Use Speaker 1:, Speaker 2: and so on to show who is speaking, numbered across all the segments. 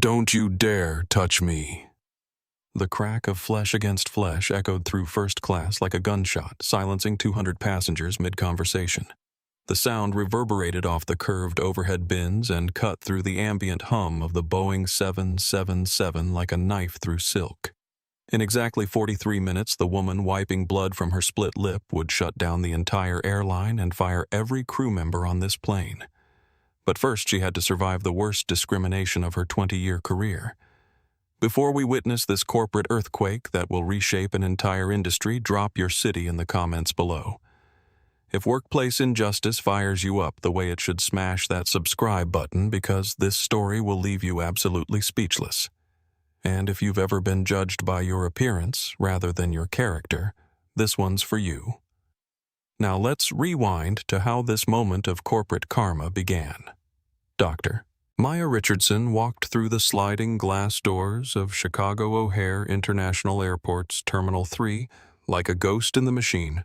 Speaker 1: Don't you dare touch me. The crack of flesh against flesh echoed through first class like a gunshot, silencing 200 passengers mid-conversation. The sound reverberated off the curved overhead bins and cut through the ambient hum of the Boeing 777 like a knife through silk. In exactly 43 minutes, the woman wiping blood from her split lip would shut down the entire airline and fire every crew member on this plane. But first, she had to survive the worst discrimination of her 20-year career. Before we witness this corporate earthquake that will reshape an entire industry, drop your city in the comments below. If workplace injustice fires you up the way it should, smash that subscribe button, because this story will leave you absolutely speechless. And if you've ever been judged by your appearance rather than your character, this one's for you. Now let's rewind to how this moment of corporate karma began. Dr. Maya Richardson walked through the sliding glass doors of Chicago O'Hare International Airport's Terminal 3 like a ghost in the machine.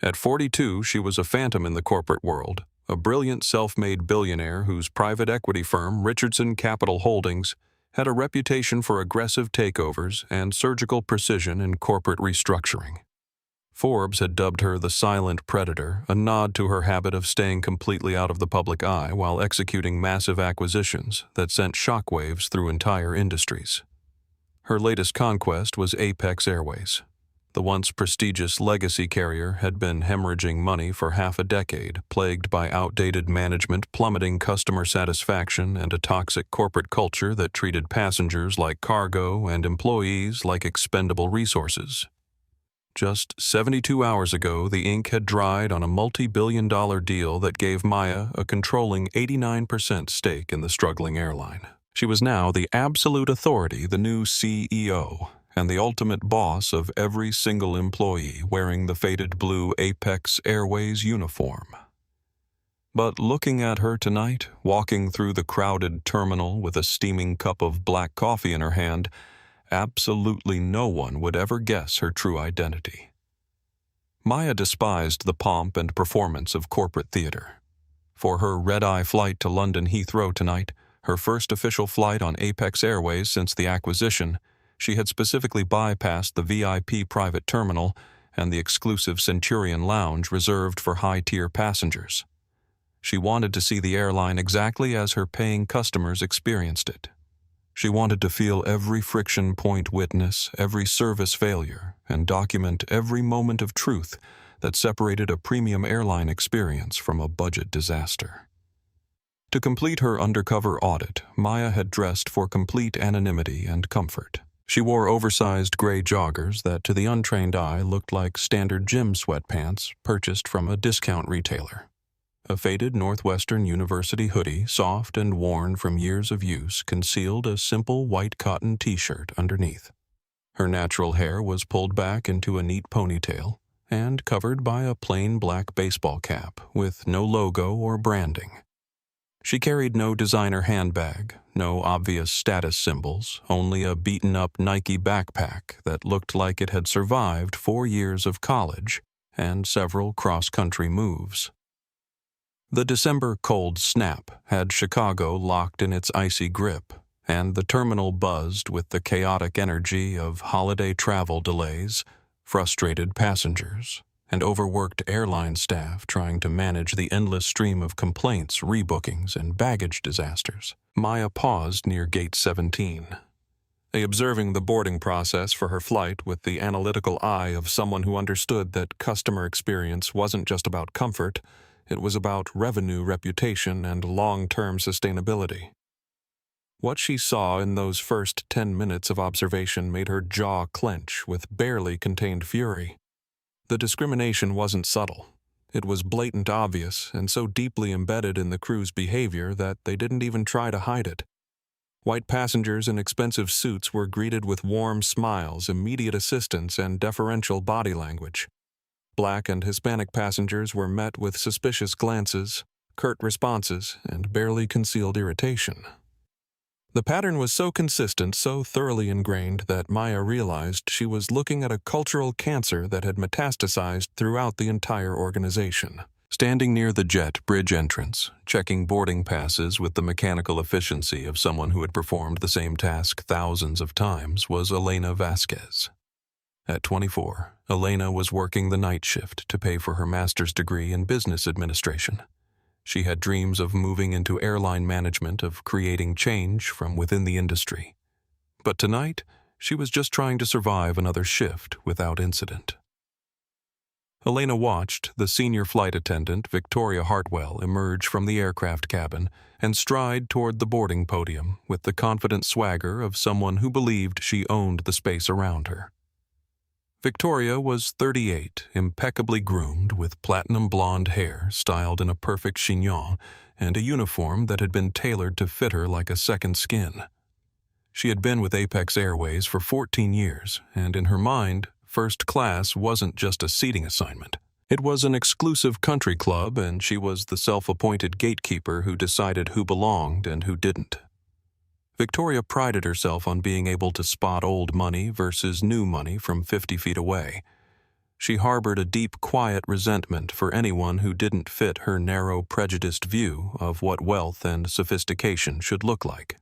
Speaker 1: At 42, she was a phantom in the corporate world, a brilliant self-made billionaire whose private equity firm, Richardson Capital Holdings, had a reputation for aggressive takeovers and surgical precision in corporate restructuring. Forbes had dubbed her the silent predator, a nod to her habit of staying completely out of the public eye while executing massive acquisitions that sent shockwaves through entire industries. Her latest conquest was Apex Airways. The once prestigious legacy carrier had been hemorrhaging money for half a decade, plagued by outdated management, plummeting customer satisfaction, and a toxic corporate culture that treated passengers like cargo and employees like expendable resources. Just 72 hours ago, the ink had dried on a multi-billion-dollar deal that gave Maya a controlling 89% stake in the struggling airline. She was now the absolute authority, the new CEO, and the ultimate boss of every single employee wearing the faded blue Apex Airways uniform. But looking at her tonight, walking through the crowded terminal with a steaming cup of black coffee in her hand, absolutely no one would ever guess her true identity. Maya despised the pomp and performance of corporate theater. For her red-eye flight to London Heathrow tonight, her first official flight on Apex Airways since the acquisition, she had specifically bypassed the VIP private terminal and the exclusive Centurion Lounge reserved for high-tier passengers. She wanted to see the airline exactly as her paying customers experienced it. She wanted to feel every friction point, witness every service failure, and document every moment of truth that separated a premium airline experience from a budget disaster. To complete her undercover audit, Maya had dressed for complete anonymity and comfort. She wore oversized gray joggers that to the untrained eye looked like standard gym sweatpants purchased from a discount retailer. A faded Northwestern University hoodie, soft and worn from years of use, concealed a simple white cotton t-shirt underneath. Her natural hair was pulled back into a neat ponytail and covered by a plain black baseball cap with no logo or branding. She carried no designer handbag, no obvious status symbols, only a beaten-up Nike backpack that looked like it had survived 4 years of college and several cross-country moves. The December cold snap had Chicago locked in its icy grip, and the terminal buzzed with the chaotic energy of holiday travel delays, frustrated passengers, and overworked airline staff trying to manage the endless stream of complaints, rebookings, and baggage disasters. Maya paused near Gate 17. Observing the boarding process for her flight with the analytical eye of someone who understood that customer experience wasn't just about comfort, it was about revenue, reputation, and long-term sustainability. What she saw in those first 10 minutes of observation made her jaw clench with barely contained fury. The discrimination wasn't subtle. It was blatant, obvious, and so deeply embedded in the crew's behavior that they didn't even try to hide it. White passengers in expensive suits were greeted with warm smiles, immediate assistance, and deferential body language. Black and Hispanic passengers were met with suspicious glances, curt responses, and barely concealed irritation. The pattern was so consistent, so thoroughly ingrained, that Maya realized she was looking at a cultural cancer that had metastasized throughout the entire organization. Standing near the jet bridge entrance, checking boarding passes with the mechanical efficiency of someone who had performed the same task thousands of times, was Elena Vasquez. At 24, Elena was working the night shift to pay for her master's degree in business administration. She had dreams of moving into airline management, of creating change from within the industry. But tonight, she was just trying to survive another shift without incident. Elena watched the senior flight attendant, Victoria Hartwell, emerge from the aircraft cabin and stride toward the boarding podium with the confident swagger of someone who believed she owned the space around her. Victoria was 38, impeccably groomed, with platinum blonde hair styled in a perfect chignon and a uniform that had been tailored to fit her like a second skin. She had been with Apex Airways for 14 years, and in her mind, first class wasn't just a seating assignment. It was an exclusive country club, and she was the self-appointed gatekeeper who decided who belonged and who didn't. Victoria prided herself on being able to spot old money versus new money from 50 feet away. She harbored a deep, quiet resentment for anyone who didn't fit her narrow, prejudiced view of what wealth and sophistication should look like.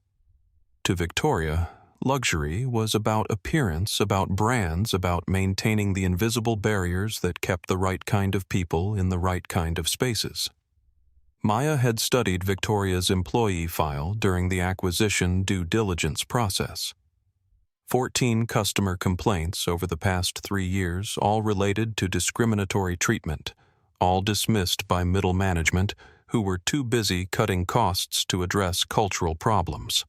Speaker 1: To Victoria, luxury was about appearance, about brands, about maintaining the invisible barriers that kept the right kind of people in the right kind of spaces. Maya had studied Victoria's employee file during the acquisition due diligence process. 14 customer complaints over the past 3 years, all related to discriminatory treatment, all dismissed by middle management, who were too busy cutting costs to address cultural problems.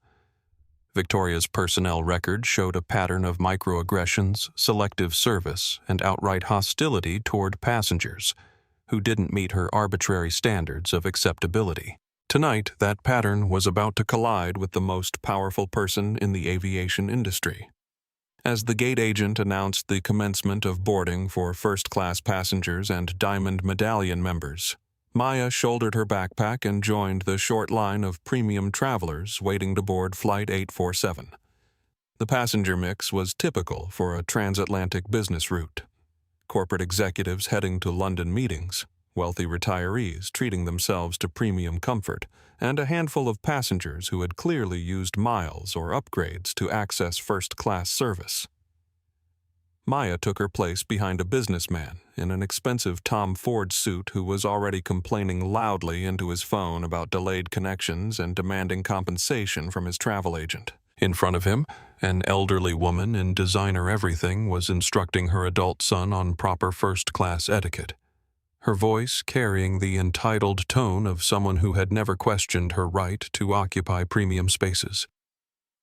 Speaker 1: Victoria's personnel record showed a pattern of microaggressions, selective service, and outright hostility toward passengers who didn't meet her arbitrary standards of acceptability. Tonight, that pattern was about to collide with the most powerful person in the aviation industry. As the gate agent announced the commencement of boarding for first-class passengers and Diamond Medallion members, Maya shouldered her backpack and joined the short line of premium travelers waiting to board Flight 847. The passenger mix was typical for a transatlantic business route. Corporate executives heading to London meetings, wealthy retirees treating themselves to premium comfort, and a handful of passengers who had clearly used miles or upgrades to access first-class service. Maya took her place behind a businessman in an expensive Tom Ford suit who was already complaining loudly into his phone about delayed connections and demanding compensation from his travel agent. In front of him, an elderly woman in designer everything was instructing her adult son on proper first-class etiquette, her voice carrying the entitled tone of someone who had never questioned her right to occupy premium spaces.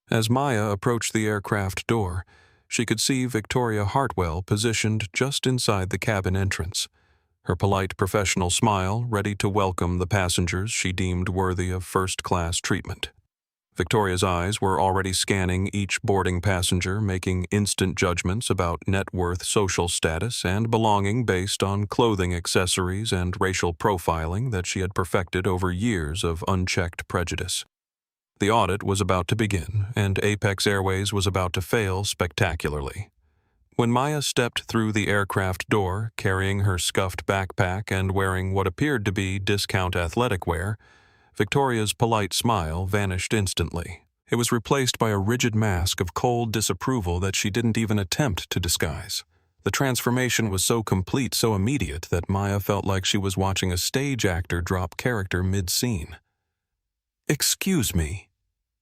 Speaker 1: As Maya approached the aircraft door, she could see Victoria Hartwell positioned just inside the cabin entrance, her polite professional smile ready to welcome the passengers she deemed worthy of first-class treatment. Victoria's eyes were already scanning each boarding passenger, making instant judgments about net worth, social status, and belonging based on clothing accessories and racial profiling that she had perfected over years of unchecked prejudice. The audit was about to begin, and Apex Airways was about to fail spectacularly. When Maya stepped through the aircraft door, carrying her scuffed backpack and wearing what appeared to be discount athletic wear, Victoria's polite smile vanished instantly. It was replaced by a rigid mask of cold disapproval that she didn't even attempt to disguise. The transformation was so complete, so immediate, that Maya felt like she was watching a stage actor drop character mid-scene. "Excuse me,"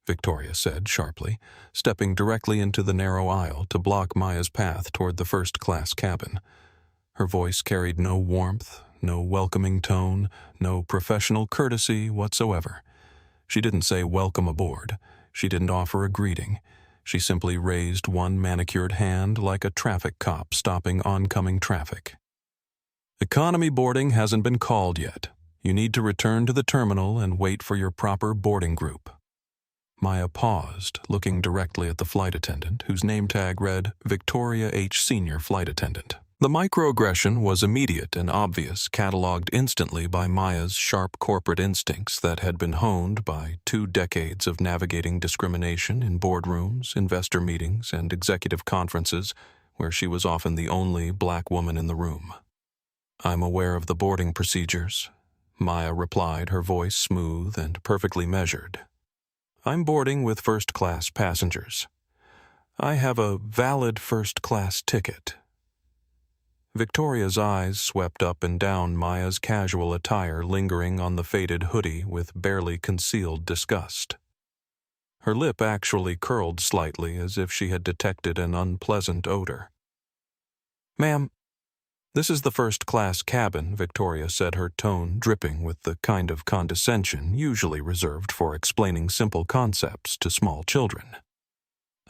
Speaker 1: Victoria said sharply, stepping directly into the narrow aisle to block Maya's path toward the first-class cabin. Her voice carried no warmth, no welcoming tone, no professional courtesy whatsoever. She didn't say welcome aboard. She didn't offer a greeting. She simply raised one manicured hand like a traffic cop stopping oncoming traffic. "Economy boarding hasn't been called yet. You need to return to the terminal and wait for your proper boarding group." Maya paused, looking directly at the flight attendant, whose name tag read Victoria H. Senior Flight Attendant. The microaggression was immediate and obvious, cataloged instantly by Maya's sharp corporate instincts that had been honed by 2 decades of navigating discrimination in boardrooms, investor meetings, and executive conferences where she was often the only black woman in the room. I'm aware of the boarding procedures, Maya replied, her voice smooth and perfectly measured. I'm boarding with first-class passengers. I have a valid first-class ticket. Victoria's eyes swept up and down Maya's casual attire, lingering on the faded hoodie with barely concealed disgust. Her lip actually curled slightly, as if she had detected an unpleasant odor. "Ma'am, this is the first-class cabin," Victoria said, her tone dripping with the kind of condescension usually reserved for explaining simple concepts to small children.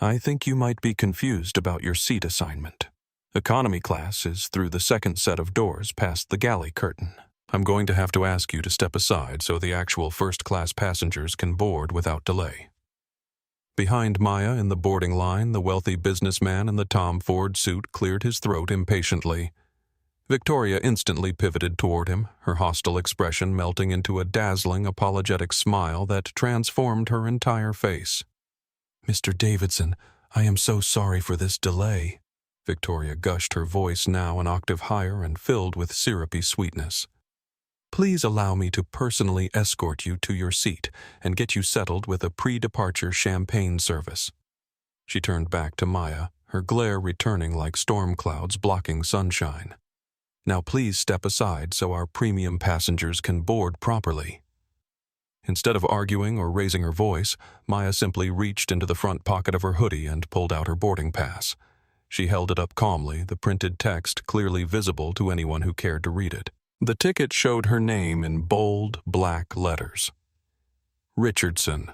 Speaker 1: "I think you might be confused about your seat assignment. Economy class is through the second set of doors past the galley curtain. I'm going to have to ask you to step aside so the actual first-class passengers can board without delay." Behind Maya in the boarding line, the wealthy businessman in the Tom Ford suit cleared his throat impatiently. Victoria instantly pivoted toward him, her hostile expression melting into a dazzling, apologetic smile that transformed her entire face. "Mr. Davidson, I am so sorry for this delay." Victoria gushed, her voice now an octave higher and filled with syrupy sweetness. "Please allow me to personally escort you to your seat and get you settled with a pre-departure champagne service." She turned back to Maya, her glare returning like storm clouds blocking sunshine. "Now please step aside so our premium passengers can board properly." Instead of arguing or raising her voice, Maya simply reached into the front pocket of her hoodie and pulled out her boarding pass. She held it up calmly, the printed text clearly visible to anyone who cared to read it. The ticket showed her name in bold, black letters. Richardson.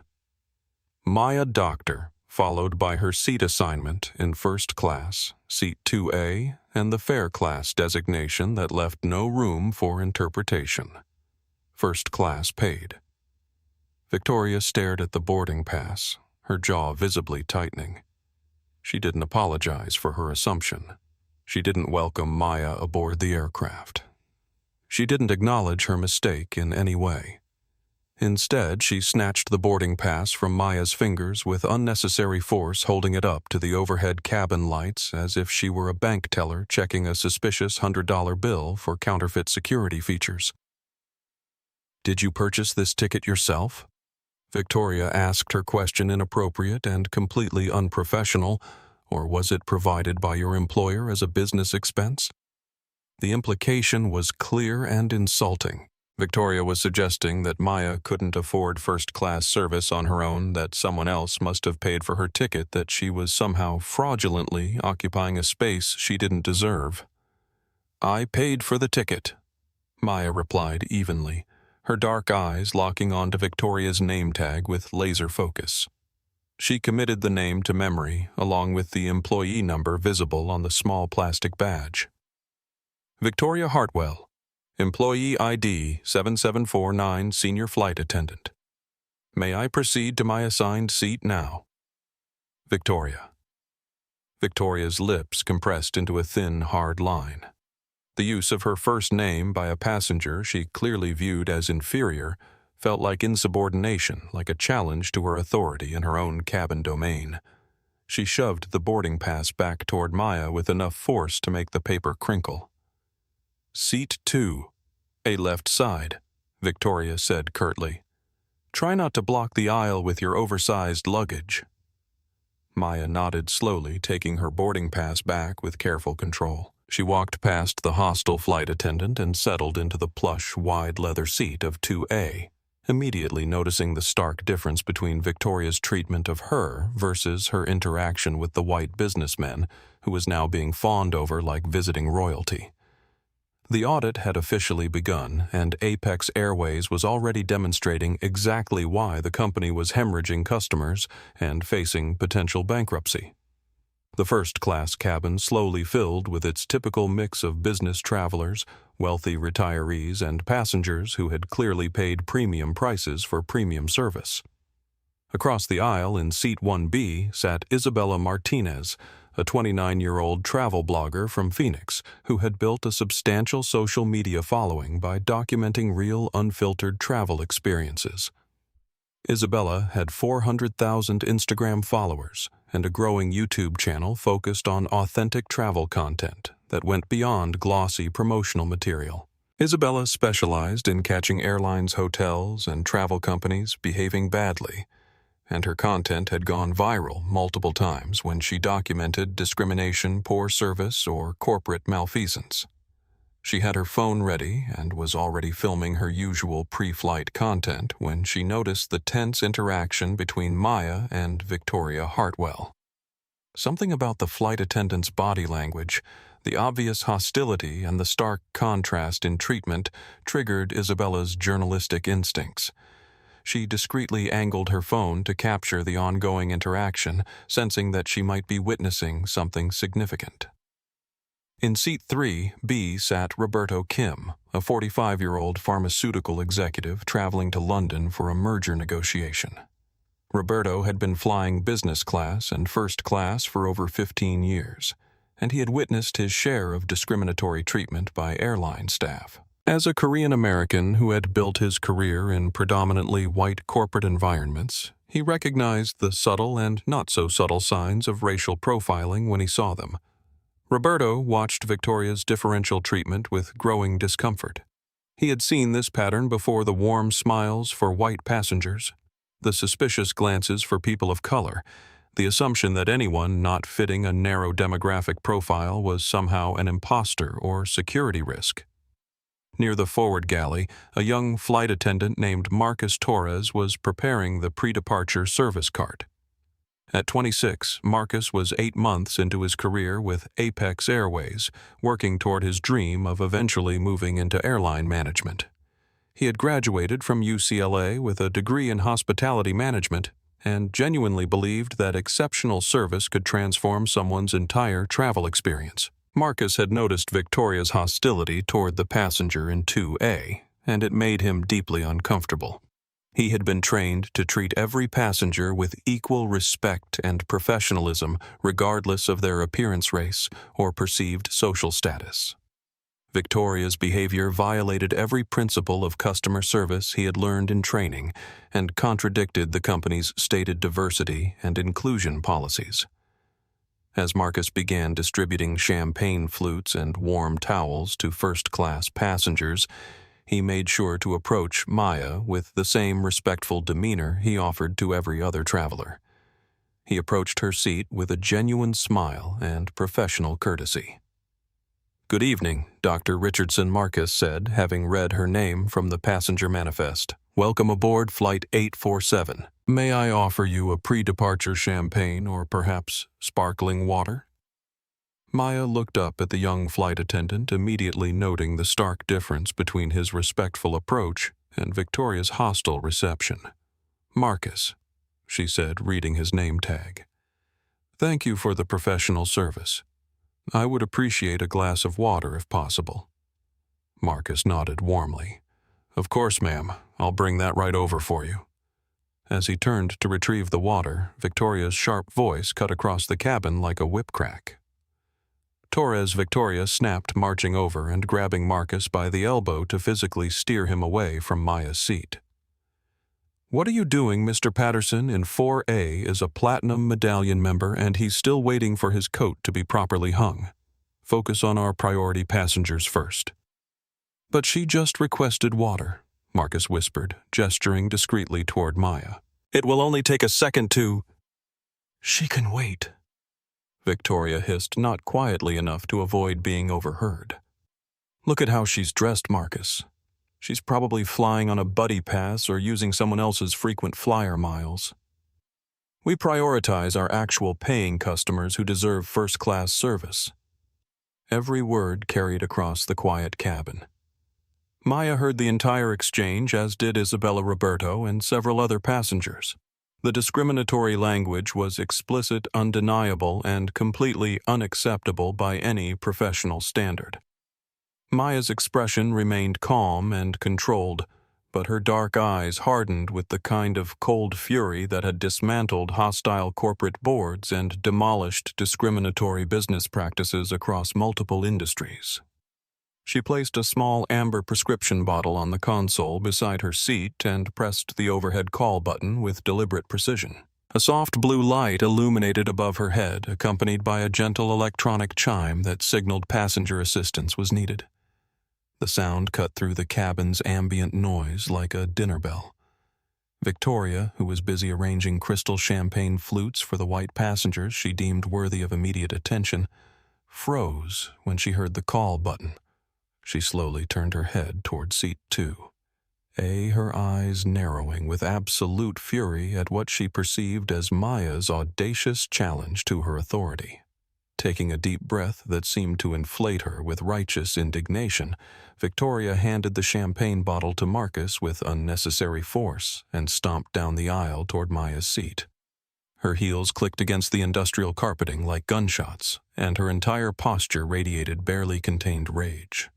Speaker 1: Maya Doctor, followed by her seat assignment in first class, seat 2A, and the fare class designation that left no room for interpretation. First class paid. Victoria stared at the boarding pass, her jaw visibly tightening. She didn't apologize for her assumption. She didn't welcome Maya aboard the aircraft. She didn't acknowledge her mistake in any way. Instead, she snatched the boarding pass from Maya's fingers with unnecessary force, holding it up to the overhead cabin lights as if she were a bank teller checking a suspicious $100 bill for counterfeit security features. "Did you purchase this ticket yourself?" Victoria asked, her question inappropriate and completely unprofessional, or was it provided by your employer as a business expense? The implication was clear and insulting. Victoria was suggesting that Maya couldn't afford first-class service on her own, that someone else must have paid for her ticket, that she was somehow fraudulently occupying a space she didn't deserve. "I paid for the ticket," Maya replied evenly, her dark eyes locking onto Victoria's name tag with laser focus. She committed the name to memory, along with the employee number visible on the small plastic badge. "Victoria Hartwell, Employee ID 7749, Senior Flight Attendant. May I proceed to my assigned seat now?" Victoria. Victoria's lips compressed into a thin, hard line. The use of her first name by a passenger she clearly viewed as inferior felt like insubordination, like a challenge to her authority in her own cabin domain. She shoved the boarding pass back toward Maya with enough force to make the paper crinkle. "Seat 2, a left side," Victoria said curtly. "Try not to block the aisle with your oversized luggage." Maya nodded slowly, taking her boarding pass back with careful control. She walked past the hostile flight attendant and settled into the plush, wide leather seat of 2A, immediately noticing the stark difference between Victoria's treatment of her versus her interaction with the white businessman who was now being fawned over like visiting royalty. The audit had officially begun, and Apex Airways was already demonstrating exactly why the company was hemorrhaging customers and facing potential bankruptcy. The first-class cabin slowly filled with its typical mix of business travelers, wealthy retirees, and passengers who had clearly paid premium prices for premium service. Across the aisle in seat 1B sat Isabella Martinez, a 29-year-old travel blogger from Phoenix who had built a substantial social media following by documenting real, unfiltered travel experiences. Isabella had 400,000 Instagram followers and a growing YouTube channel focused on authentic travel content that went beyond glossy promotional material. Isabella specialized in catching airlines, hotels, and travel companies behaving badly, and her content had gone viral multiple times when she documented discrimination, poor service, or corporate malfeasance. She had her phone ready and was already filming her usual pre-flight content when she noticed the tense interaction between Maya and Victoria Hartwell. Something about the flight attendant's body language, the obvious hostility, and the stark contrast in treatment triggered Isabella's journalistic instincts. She discreetly angled her phone to capture the ongoing interaction, sensing that she might be witnessing something significant. In seat 3B sat Roberto Kim, a 45-year-old pharmaceutical executive traveling to London for a merger negotiation. Roberto had been flying business class and first class for over 15 years, and he had witnessed his share of discriminatory treatment by airline staff. As a Korean American who had built his career in predominantly white corporate environments, he recognized the subtle and not-so-subtle signs of racial profiling when he saw them. Roberto watched Victoria's differential treatment with growing discomfort. He had seen this pattern before: the warm smiles for white passengers, the suspicious glances for people of color, the assumption that anyone not fitting a narrow demographic profile was somehow an imposter or security risk. Near the forward galley, a young flight attendant named Marcus Torres was preparing the pre-departure service cart. At 26, Marcus was 8 months into his career with Apex Airways, working toward his dream of eventually moving into airline management. He had graduated from UCLA with a degree in hospitality management and genuinely believed that exceptional service could transform someone's entire travel experience. Marcus had noticed Victoria's hostility toward the passenger in 2A, and it made him deeply uncomfortable. He had been trained to treat every passenger with equal respect and professionalism, regardless of their appearance, race, or perceived social status. Victoria's behavior violated every principle of customer service he had learned in training and contradicted the company's stated diversity and inclusion policies. As Marcus began distributing champagne flutes and warm towels to first-class passengers, he made sure to approach Maya with the same respectful demeanor he offered to every other traveler. He approached her seat with a genuine smile and professional courtesy. "Good evening," Dr. Richardson, Marcus said, having read her name from the passenger manifest. "Welcome aboard Flight 847. May I offer you a pre-departure champagne or perhaps sparkling water?" Maya looked up at the young flight attendant, immediately noting the stark difference between his respectful approach and Victoria's hostile reception. "Marcus," she said, reading his name tag. "Thank you for the professional service. I would appreciate a glass of water if possible." Marcus nodded warmly. "Of course, ma'am. I'll bring that right over for you." As he turned to retrieve the water, Victoria's sharp voice cut across the cabin like a whip crack. Victoria snapped, marching over and grabbing Marcus by the elbow to physically steer him away from Maya's seat. "What are you doing, Mr. Patterson? In 4A is a platinum medallion member and he's still waiting for his coat to be properly hung. Focus on our priority passengers first." "But she just requested water," Marcus whispered, gesturing discreetly toward Maya. "It will only take a second to—" "She can wait," Victoria hissed, not quietly enough to avoid being overheard. "Look at how she's dressed, Marcus. She's probably flying on a buddy pass or using someone else's frequent flyer miles. We prioritize our actual paying customers who deserve first-class service." Every word carried across the quiet cabin. Maya heard the entire exchange, as did Isabella, Roberto, and several other passengers. The discriminatory language was explicit, undeniable, and completely unacceptable by any professional standard. Maya's expression remained calm and controlled, but her dark eyes hardened with the kind of cold fury that had dismantled hostile corporate boards and demolished discriminatory business practices across multiple industries. She placed a small amber prescription bottle on the console beside her seat and pressed the overhead call button with deliberate precision. A soft blue light illuminated above her head, accompanied by a gentle electronic chime that signaled passenger assistance was needed. The sound cut through the cabin's ambient noise like a dinner bell. Victoria, who was busy arranging crystal champagne flutes for the white passengers she deemed worthy of immediate attention, froze when she heard the call button. She slowly turned her head toward seat 2. Her eyes narrowing with absolute fury at what she perceived as Maya's audacious challenge to her authority. Taking a deep breath that seemed to inflate her with righteous indignation, Victoria handed the champagne bottle to Marcus with unnecessary force and stomped down the aisle toward Maya's seat. Her heels clicked against the industrial carpeting like gunshots, and her entire posture radiated barely contained rage.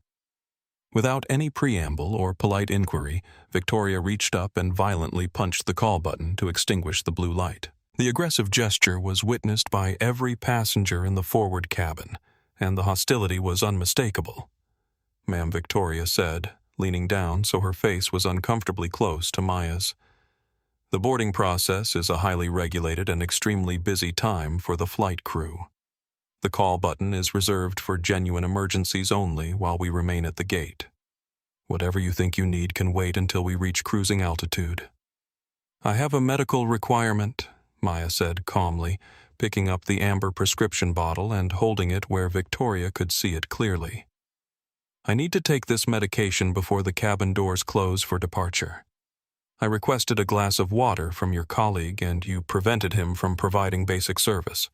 Speaker 1: Without any preamble or polite inquiry, Victoria reached up and violently punched the call button to extinguish the blue light. The aggressive gesture was witnessed by every passenger in the forward cabin, and the hostility was unmistakable. "Ma'am," Victoria said, leaning down so her face was uncomfortably close to Maya's. "The boarding process is a highly regulated and extremely busy time for the flight crew. The call button is reserved for genuine emergencies only while we remain at the gate. Whatever you think you need can wait until we reach cruising altitude." "I have a medical requirement," Maya said calmly, picking up the amber prescription bottle and holding it where Victoria could see it clearly. "I need to take this medication before the cabin doors close for departure. I requested a glass of water from your colleague and you prevented him from providing basic service.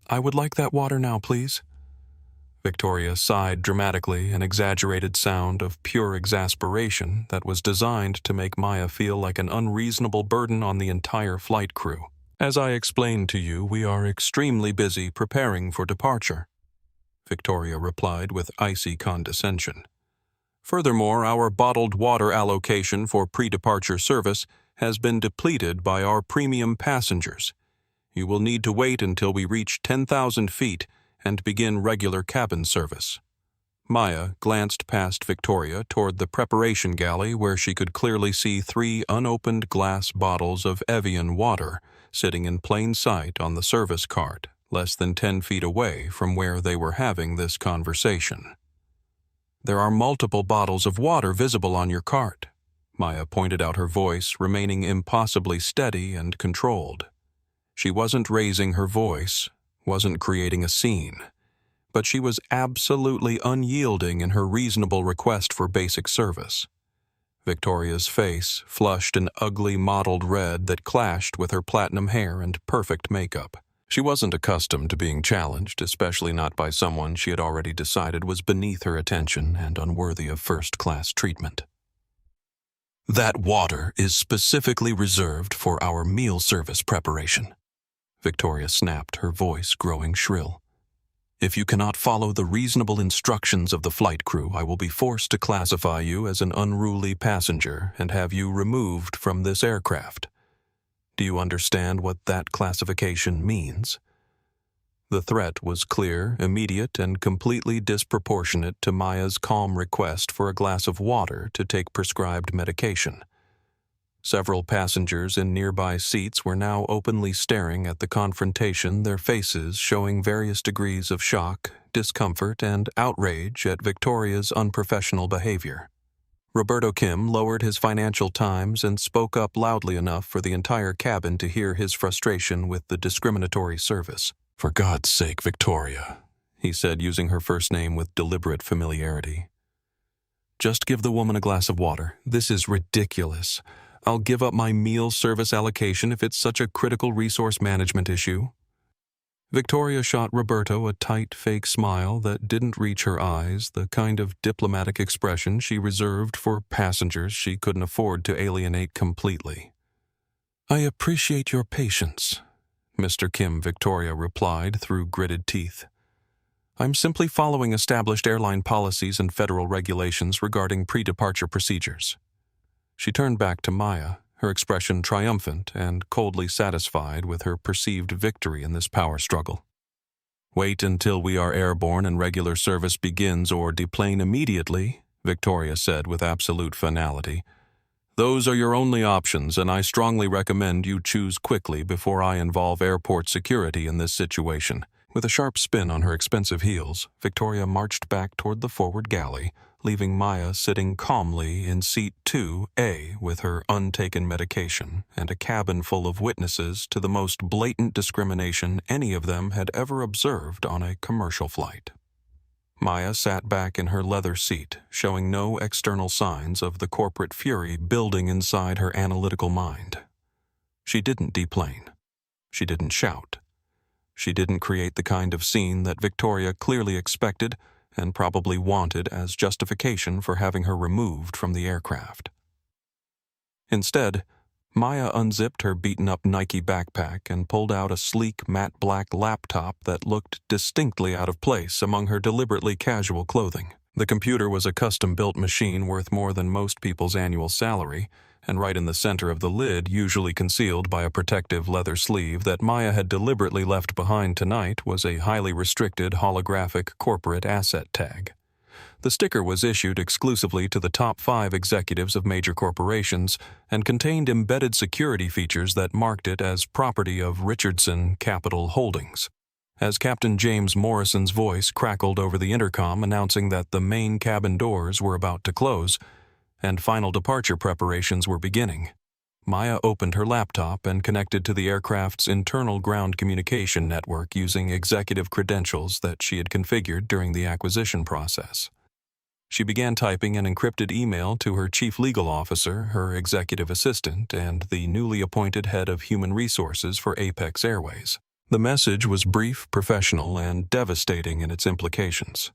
Speaker 1: I would like that water now, please." Victoria sighed dramatically, an exaggerated sound of pure exasperation that was designed to make Maya feel like an unreasonable burden on the entire flight crew. "As I explained to you, we are extremely busy preparing for departure," Victoria replied with icy condescension. "Furthermore, our bottled water allocation for pre-departure service has been depleted by our premium passengers. You will need to wait until we reach 10,000 feet and begin regular cabin service." Maya glanced past Victoria toward the preparation galley where she could clearly see 3 unopened glass bottles of Evian water sitting in plain sight on the service cart, less than 10 feet away from where they were having this conversation. "There are multiple bottles of water visible on your cart," Maya pointed out, her voice remaining impossibly steady and controlled. She wasn't raising her voice, wasn't creating a scene, but she was absolutely unyielding in her reasonable request for basic service. Victoria's face flushed an ugly mottled red that clashed with her platinum hair and perfect makeup. She wasn't accustomed to being challenged, especially not by someone she had already decided was beneath her attention and unworthy of first-class treatment. "That water is specifically reserved for our meal service preparation," Victoria snapped, her voice growing shrill. "If you cannot follow the reasonable instructions of the flight crew, I will be forced to classify you as an unruly passenger and have you removed from this aircraft. Do you understand what that classification means?" The threat was clear, immediate, and completely disproportionate to Maya's calm request for a glass of water to take prescribed medication. Several passengers in nearby seats were now openly staring at the confrontation, their faces showing various degrees of shock, discomfort, and outrage at Victoria's unprofessional behavior. Roberto Kim lowered his Financial Times and spoke up loudly enough for the entire cabin to hear his frustration with the discriminatory service. "For God's sake, Victoria," he said, using her first name with deliberate familiarity. "Just give the woman a glass of water. This is ridiculous. I'll give up my meal service allocation if it's such a critical resource management issue." Victoria shot Roberto a tight, fake smile that didn't reach her eyes, the kind of diplomatic expression she reserved for passengers she couldn't afford to alienate completely. "I appreciate your patience," Mr. Kim, Victoria replied through gritted teeth. "I'm simply following established airline policies and federal regulations regarding pre-departure procedures." She turned back to Maya, her expression triumphant and coldly satisfied with her perceived victory in this power struggle. "Wait until we are airborne and regular service begins or deplane immediately," Victoria said with absolute finality. Those are your only options, and I strongly recommend you choose quickly before I involve airport security in this situation." With a sharp spin on her expensive heels, Victoria marched back toward the forward galley, leaving Maya sitting calmly in seat 2A with her untaken medication and a cabin full of witnesses to the most blatant discrimination any of them had ever observed on a commercial flight. Maya sat back in her leather seat, showing no external signs of the corporate fury building inside her analytical mind. She didn't deplane. She didn't shout. She didn't create the kind of scene that Victoria clearly expected and probably wanted as justification for having her removed from the aircraft. Instead, Maya unzipped her beaten-up Nike backpack and pulled out a sleek matte black laptop that looked distinctly out of place among her deliberately casual clothing. The computer was a custom-built machine worth more than most people's annual salary, and right in the center of the lid, usually concealed by a protective leather sleeve that Maya had deliberately left behind tonight, was a highly restricted holographic corporate asset tag. The sticker was issued exclusively to the top 5 executives of major corporations and contained embedded security features that marked it as property of Richardson Capital Holdings. As Captain James Morrison's voice crackled over the intercom announcing that the main cabin doors were about to close and final departure preparations were beginning, Maya opened her laptop and connected to the aircraft's internal ground communication network using executive credentials that she had configured during the acquisition process. She began typing an encrypted email to her chief legal officer, her executive assistant, and the newly appointed head of human resources for Apex Airways. The message was brief, professional, and devastating in its implications.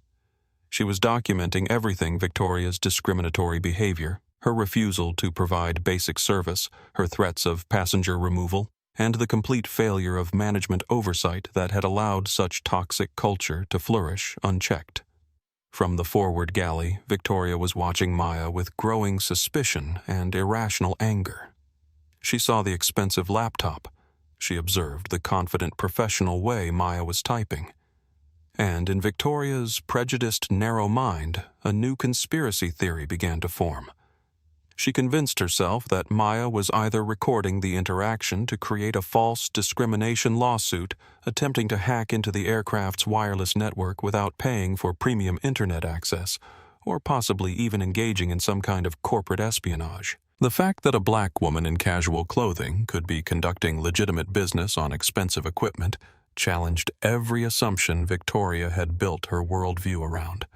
Speaker 1: She was documenting everything Victoria's discriminatory behavior, her refusal to provide basic service, her threats of passenger removal, and the complete failure of management oversight that had allowed such toxic culture to flourish unchecked. From the forward galley, Victoria was watching Maya with growing suspicion and irrational anger. She saw the expensive laptop. She observed the confident professional way Maya was typing. And in Victoria's prejudiced, narrow mind, a new conspiracy theory began to form. She convinced herself that Maya was either recording the interaction to create a false discrimination lawsuit, attempting to hack into the aircraft's wireless network without paying for premium internet access, or possibly even engaging in some kind of corporate espionage. The fact that a black woman in casual clothing could be conducting legitimate business on expensive equipment challenged every assumption Victoria had built her worldview around.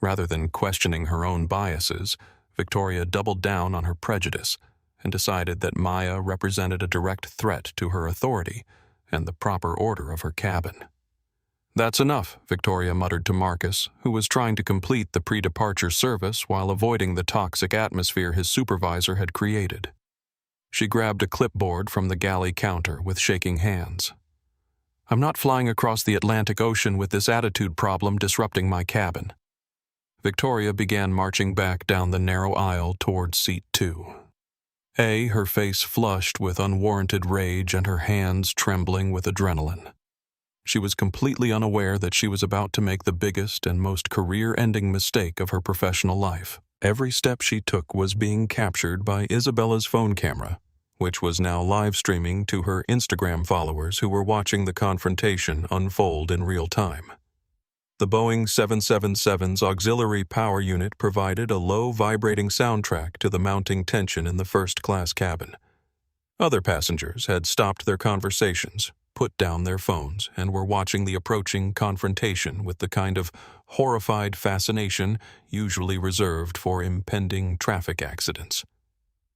Speaker 1: Rather than questioning her own biases, Victoria doubled down on her prejudice and decided that Maya represented a direct threat to her authority and the proper order of her cabin. "That's enough," Victoria muttered to Marcus, who was trying to complete the pre-departure service while avoiding the toxic atmosphere his supervisor had created. She grabbed a clipboard from the galley counter with shaking hands. "I'm not flying across the Atlantic Ocean with this attitude problem disrupting my cabin." Victoria began marching back down the narrow aisle toward seat 2. Her face flushed with unwarranted rage and her hands trembling with adrenaline. She was completely unaware that she was about to make the biggest and most career-ending mistake of her professional life. Every step she took was being captured by Isabella's phone camera, which was now live streaming to her Instagram followers who were watching the confrontation unfold in real time. The Boeing 777's auxiliary power unit provided a low vibrating soundtrack to the mounting tension in the first-class cabin. Other passengers had stopped their conversations, put down their phones, and were watching the approaching confrontation with the kind of horrified fascination usually reserved for impending traffic accidents.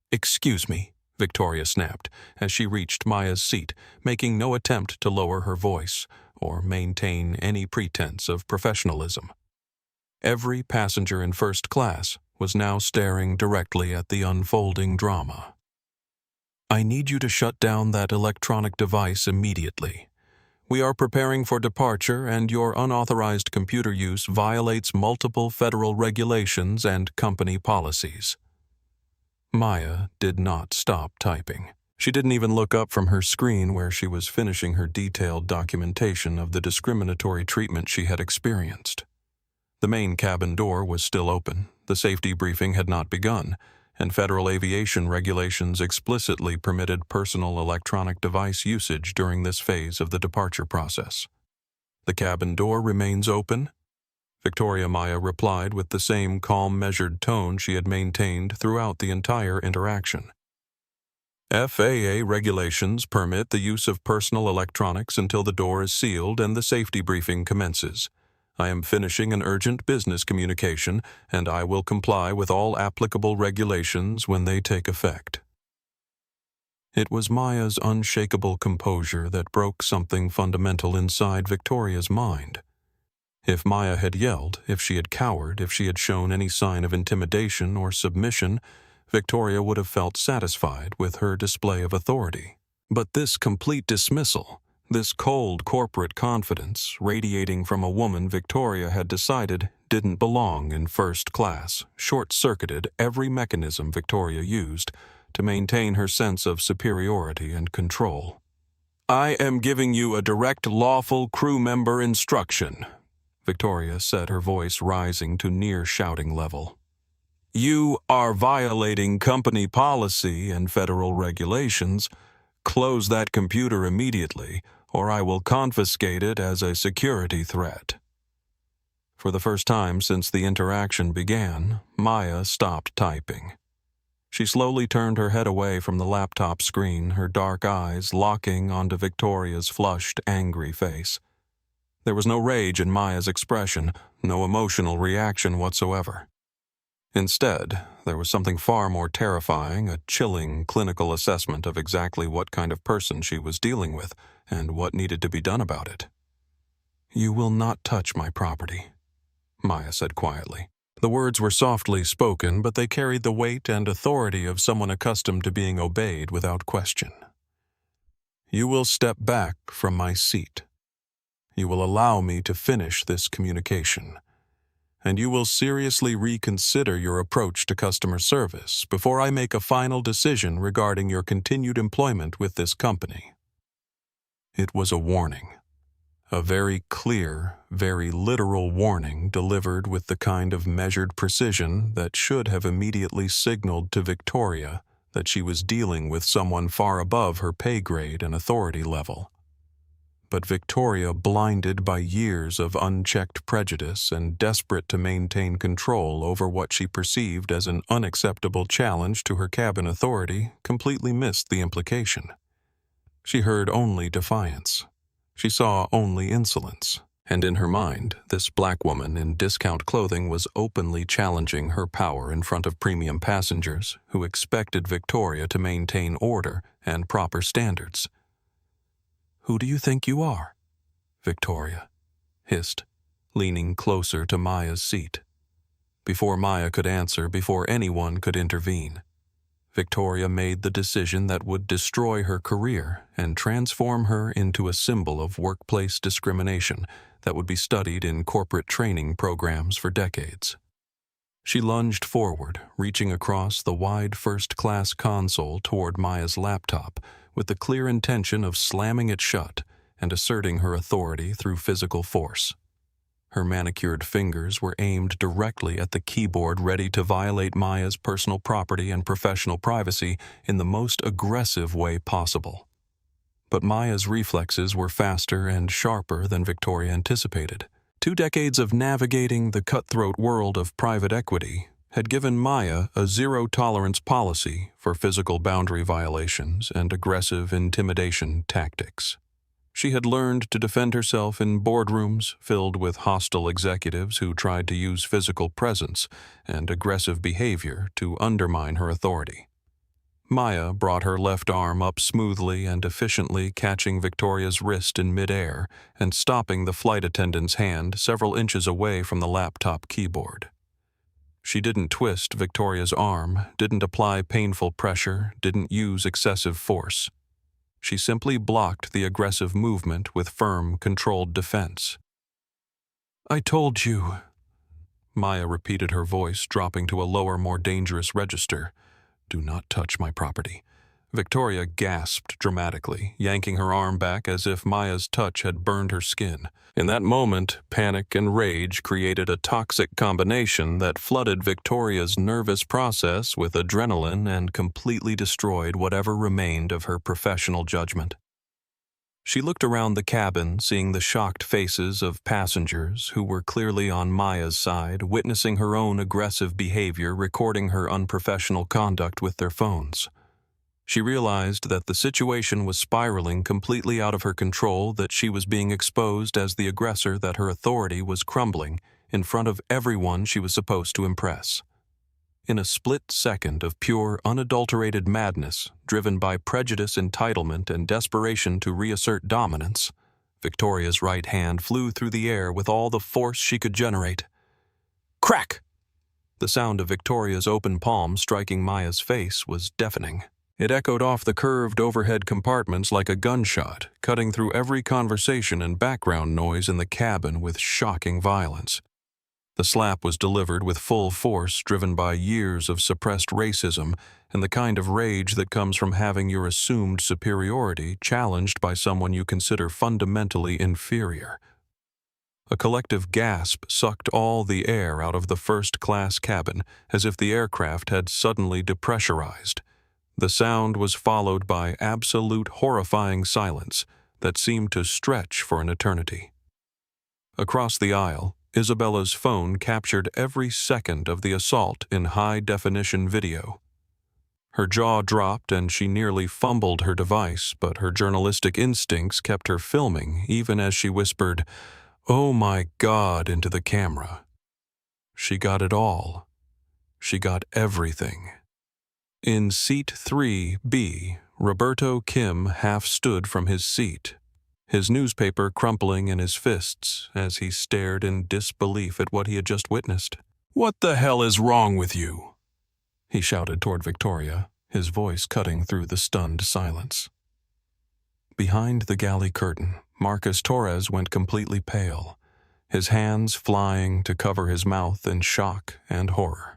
Speaker 1: "Excuse me," Victoria snapped as she reached Maya's seat, making no attempt to lower her voice or maintain any pretense of professionalism. Every passenger in first class was now staring directly at the unfolding drama. "I need you to shut down that electronic device immediately. We are preparing for departure, and your unauthorized computer use violates multiple federal regulations and company policies." Maya did not stop typing. She didn't even look up from her screen where she was finishing her detailed documentation of the discriminatory treatment she had experienced. The main cabin door was still open, the safety briefing had not begun, and federal aviation regulations explicitly permitted personal electronic device usage during this phase of the departure process. "The cabin door remains open?" Victoria Maya replied with the same calm, measured tone she had maintained throughout the entire interaction. "FAA regulations permit the use of personal electronics until the door is sealed and the safety briefing commences. I am finishing an urgent business communication, and I will comply with all applicable regulations when they take effect." It was Maya's unshakable composure that broke something fundamental inside Victoria's mind. If Maya had yelled, if she had cowered, if she had shown any sign of intimidation or submission, Victoria would have felt satisfied with her display of authority. But this complete dismissal, this cold corporate confidence radiating from a woman Victoria had decided didn't belong in first class, short-circuited every mechanism Victoria used to maintain her sense of superiority and control. "I am giving you a direct lawful crew member instruction," Victoria said, her voice rising to near shouting level. "You are violating company policy and federal regulations. Close that computer immediately, or I will confiscate it as a security threat." For the first time since the interaction began, Maya stopped typing. She slowly turned her head away from the laptop screen, her dark eyes locking onto Victoria's flushed, angry face. There was no rage in Maya's expression, no emotional reaction whatsoever. Instead, there was something far more terrifying, a chilling clinical assessment of exactly what kind of person she was dealing with and what needed to be done about it. "You will not touch my property," Maya said quietly. The words were softly spoken, but they carried the weight and authority of someone accustomed to being obeyed without question. "You will step back from my seat. You will allow me to finish this communication. And you will seriously reconsider your approach to customer service before I make a final decision regarding your continued employment with this company." It was a warning. A very clear, very literal warning delivered with the kind of measured precision that should have immediately signaled to Victoria that she was dealing with someone far above her pay grade and authority level. But Victoria, blinded by years of unchecked prejudice and desperate to maintain control over what she perceived as an unacceptable challenge to her cabin authority, completely missed the implication. She heard only defiance. She saw only insolence. And in her mind, this black woman in discount clothing was openly challenging her power in front of premium passengers who expected Victoria to maintain order and proper standards. "Who do you think you are?" Victoria hissed, leaning closer to Maya's seat. Before Maya could answer, before anyone could intervene, Victoria made the decision that would destroy her career and transform her into a symbol of workplace discrimination that would be studied in corporate training programs for decades. She lunged forward, reaching across the wide first-class console toward Maya's laptop with the clear intention of slamming it shut and asserting her authority through physical force. Her manicured fingers were aimed directly at the keyboard, ready to violate Maya's personal property and professional privacy in the most aggressive way possible. But Maya's reflexes were faster and sharper than Victoria anticipated. 2 decades of navigating the cutthroat world of private equity had given Maya a zero-tolerance policy for physical boundary violations and aggressive intimidation tactics. She had learned to defend herself in boardrooms filled with hostile executives who tried to use physical presence and aggressive behavior to undermine her authority. Maya brought her left arm up smoothly and efficiently, catching Victoria's wrist in midair and stopping the flight attendant's hand several inches away from the laptop keyboard. She didn't twist Victoria's arm, didn't apply painful pressure, didn't use excessive force. She simply blocked the aggressive movement with firm, controlled defense. "I told you," Maya repeated, her voice dropping to a lower, more dangerous register. "Do not touch my property. Victoria gasped dramatically, yanking her arm back as if Maya's touch had burned her skin. In that moment, panic and rage created a toxic combination that flooded Victoria's nervous process with adrenaline and completely destroyed whatever remained of her professional judgment. She looked around the cabin, seeing the shocked faces of passengers who were clearly on Maya's side, witnessing her own aggressive behavior, recording her unprofessional conduct with their phones. She realized that the situation was spiraling completely out of her control, that she was being exposed as the aggressor, that her authority was crumbling in front of everyone she was supposed to impress. In a split second of pure, unadulterated madness, driven by prejudice, entitlement, and desperation to reassert dominance, Victoria's right hand flew through the air with all the force she could generate. Crack! The sound of Victoria's open palm striking Maya's face was deafening. It echoed off the curved overhead compartments like a gunshot, cutting through every conversation and background noise in the cabin with shocking violence. The slap was delivered with full force, driven by years of suppressed racism and the kind of rage that comes from having your assumed superiority challenged by someone you consider fundamentally inferior. A collective gasp sucked all the air out of the first-class cabin, as if the aircraft had suddenly depressurized. The sound was followed by absolute horrifying silence that seemed to stretch for an eternity. Across the aisle, Isabella's phone captured every second of the assault in high-definition video. Her jaw dropped and she nearly fumbled her device, but her journalistic instincts kept her filming even as she whispered, "Oh my God," into the camera. She got it all. She got everything. In seat 3B, Roberto Kim half stood from his seat, his newspaper crumpling in his fists as he stared in disbelief at what he had just witnessed. "What the hell is wrong with you?" he shouted toward Victoria, his voice cutting through the stunned silence. Behind the galley curtain, Marcus Torres went completely pale, his hands flying to cover his mouth in shock and horror.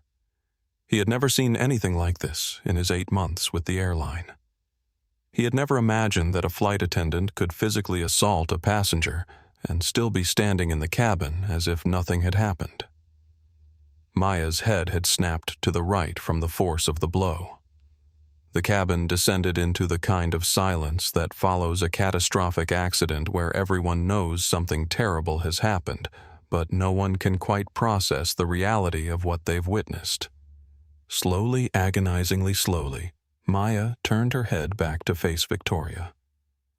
Speaker 1: He had never seen anything like this in his 8 months with the airline. He had never imagined that a flight attendant could physically assault a passenger and still be standing in the cabin as if nothing had happened. Maya's head had snapped to the right from the force of the blow. The cabin descended into the kind of silence that follows a catastrophic accident where everyone knows something terrible has happened, but no one can quite process the reality of what they've witnessed. Slowly, agonizingly slowly, Maya turned her head back to face Victoria.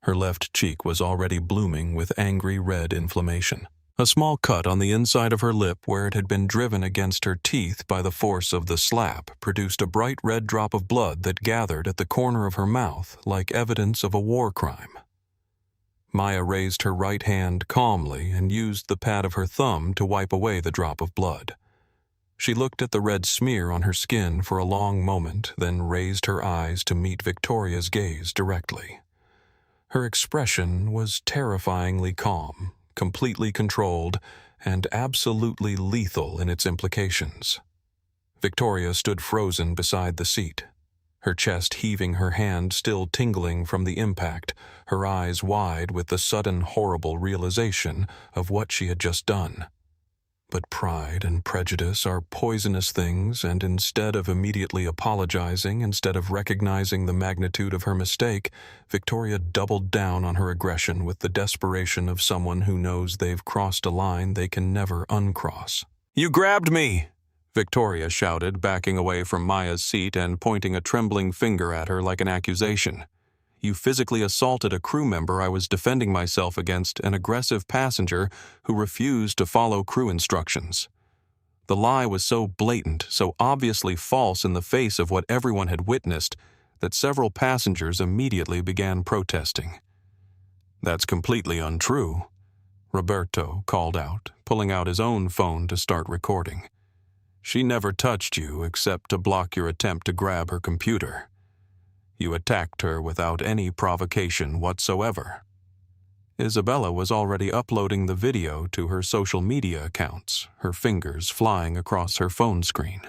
Speaker 1: Her left cheek was already blooming with angry red inflammation. A small cut on the inside of her lip where it had been driven against her teeth by the force of the slap produced a bright red drop of blood that gathered at the corner of her mouth like evidence of a war crime. Maya raised her right hand calmly and used the pad of her thumb to wipe away the drop of blood. She looked at the red smear on her skin for a long moment, then raised her eyes to meet Victoria's gaze directly. Her expression was terrifyingly calm, completely controlled, and absolutely lethal in its implications. Victoria stood frozen beside the seat, her chest heaving, her hand still tingling from the impact, her eyes wide with the sudden horrible realization of what she had just done. But pride and prejudice are poisonous things, and instead of immediately apologizing, instead of recognizing the magnitude of her mistake, Victoria doubled down on her aggression with the desperation of someone who knows they've crossed a line they can never uncross. "You grabbed me!" Victoria shouted, backing away from Maya's seat and pointing a trembling finger at her like an accusation. "You physically assaulted a crew member. I was defending myself against an aggressive passenger who refused to follow crew instructions." The lie was so blatant, so obviously false in the face of what everyone had witnessed, that several passengers immediately began protesting. "That's completely untrue," Roberto called out, pulling out his own phone to start recording. "She never touched you except to block your attempt to grab her computer. You attacked her without any provocation whatsoever." Isabella was already uploading the video to her social media accounts, her fingers flying across her phone screen.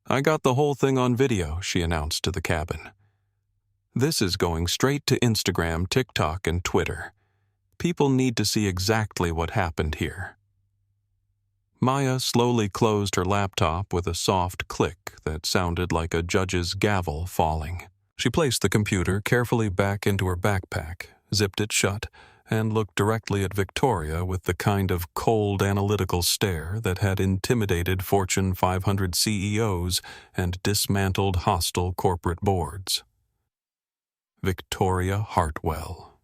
Speaker 1: "I got the whole thing on video," she announced to the cabin. This is going straight to Instagram, TikTok, and Twitter. People need to see exactly what happened here. Maya slowly closed her laptop with a soft click that sounded like a judge's gavel falling. She placed the computer carefully back into her backpack, zipped it shut, and looked directly at Victoria with the kind of cold analytical stare that had intimidated Fortune 500 CEOs and dismantled hostile corporate boards. Victoria Hartwell.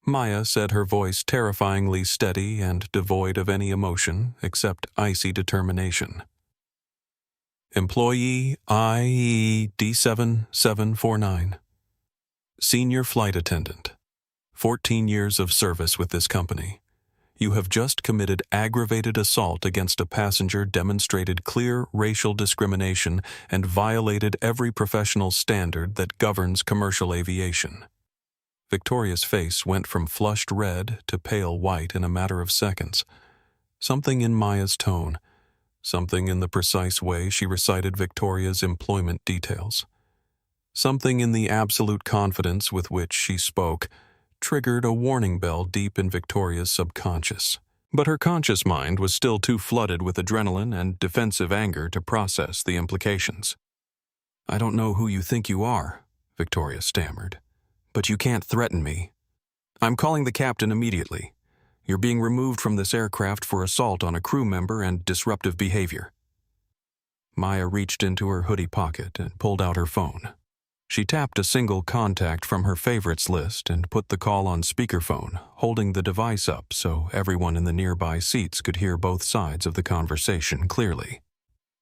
Speaker 1: Maya said, her voice terrifyingly steady and devoid of any emotion except icy determination. Employee IE D7749. Senior flight attendant. 14 years of service with this company. You have just committed aggravated assault against a passenger, demonstrated clear racial discrimination, and violated every professional standard that governs commercial aviation. Victoria's face went from flushed red to pale white in a matter of seconds. Something in Maya's tone, something in the precise way she recited Victoria's employment details, something in the absolute confidence with which she spoke, triggered a warning bell deep in Victoria's subconscious. But her conscious mind was still too flooded with adrenaline and defensive anger to process the implications. "I don't know who you think you are," Victoria stammered, "but you can't threaten me. I'm calling the captain immediately. You're being removed from this aircraft for assault on a crew member and disruptive behavior." Maya reached into her hoodie pocket and pulled out her phone. She tapped a single contact from her favorites list and put the call on speakerphone, holding the device up so everyone in the nearby seats could hear both sides of the conversation clearly.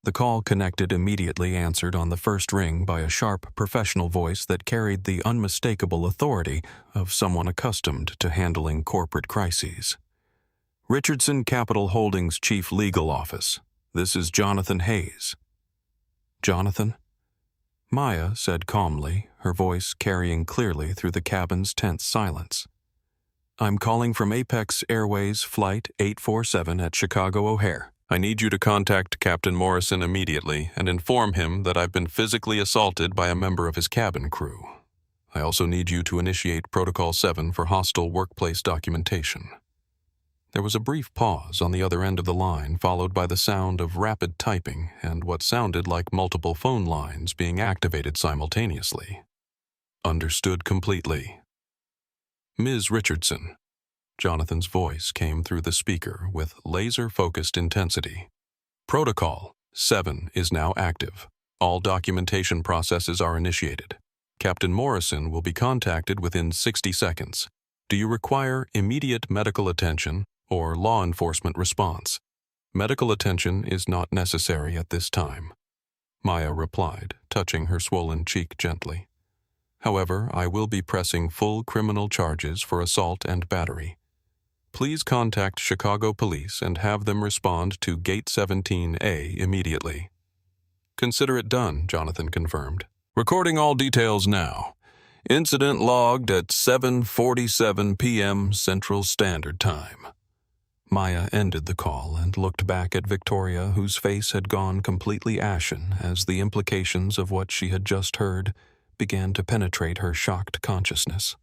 Speaker 1: The call connected immediately answered on the first ring by a sharp professional voice that carried the unmistakable authority of someone accustomed to handling corporate crises. "Richardson Capital Holdings Chief Legal Office. This is Jonathan Hayes." "Jonathan?" Maya said calmly, her voice carrying clearly through the cabin's tense silence. "I'm calling from Apex Airways Flight 847 at Chicago O'Hare. I need you to contact Captain Morrison immediately and inform him that I've been physically assaulted by a member of his cabin crew. I also need you to initiate Protocol 7 for hostile workplace documentation." There was a brief pause on the other end of the line, followed by the sound of rapid typing and what sounded like multiple phone lines being activated simultaneously. "Understood completely." "Ms. Richardson." Jonathan's voice came through the speaker with laser-focused intensity. "Protocol 7 is now active. All documentation processes are initiated. Captain Morrison will be contacted within 60 seconds. Do you require immediate medical attention or law enforcement response?" "Medical attention is not necessary at this time," Maya replied, touching her swollen cheek gently. "However, I will be pressing full criminal charges for assault and battery. Please contact Chicago Police and have them respond to Gate 17A immediately." "Consider it done," Jonathan confirmed. "Recording all details now. Incident logged at 7:47 p.m. Central Standard Time." Maya ended the call and looked back at Victoria, whose face had gone completely ashen as the implications of what she had just heard began to penetrate her shocked consciousness.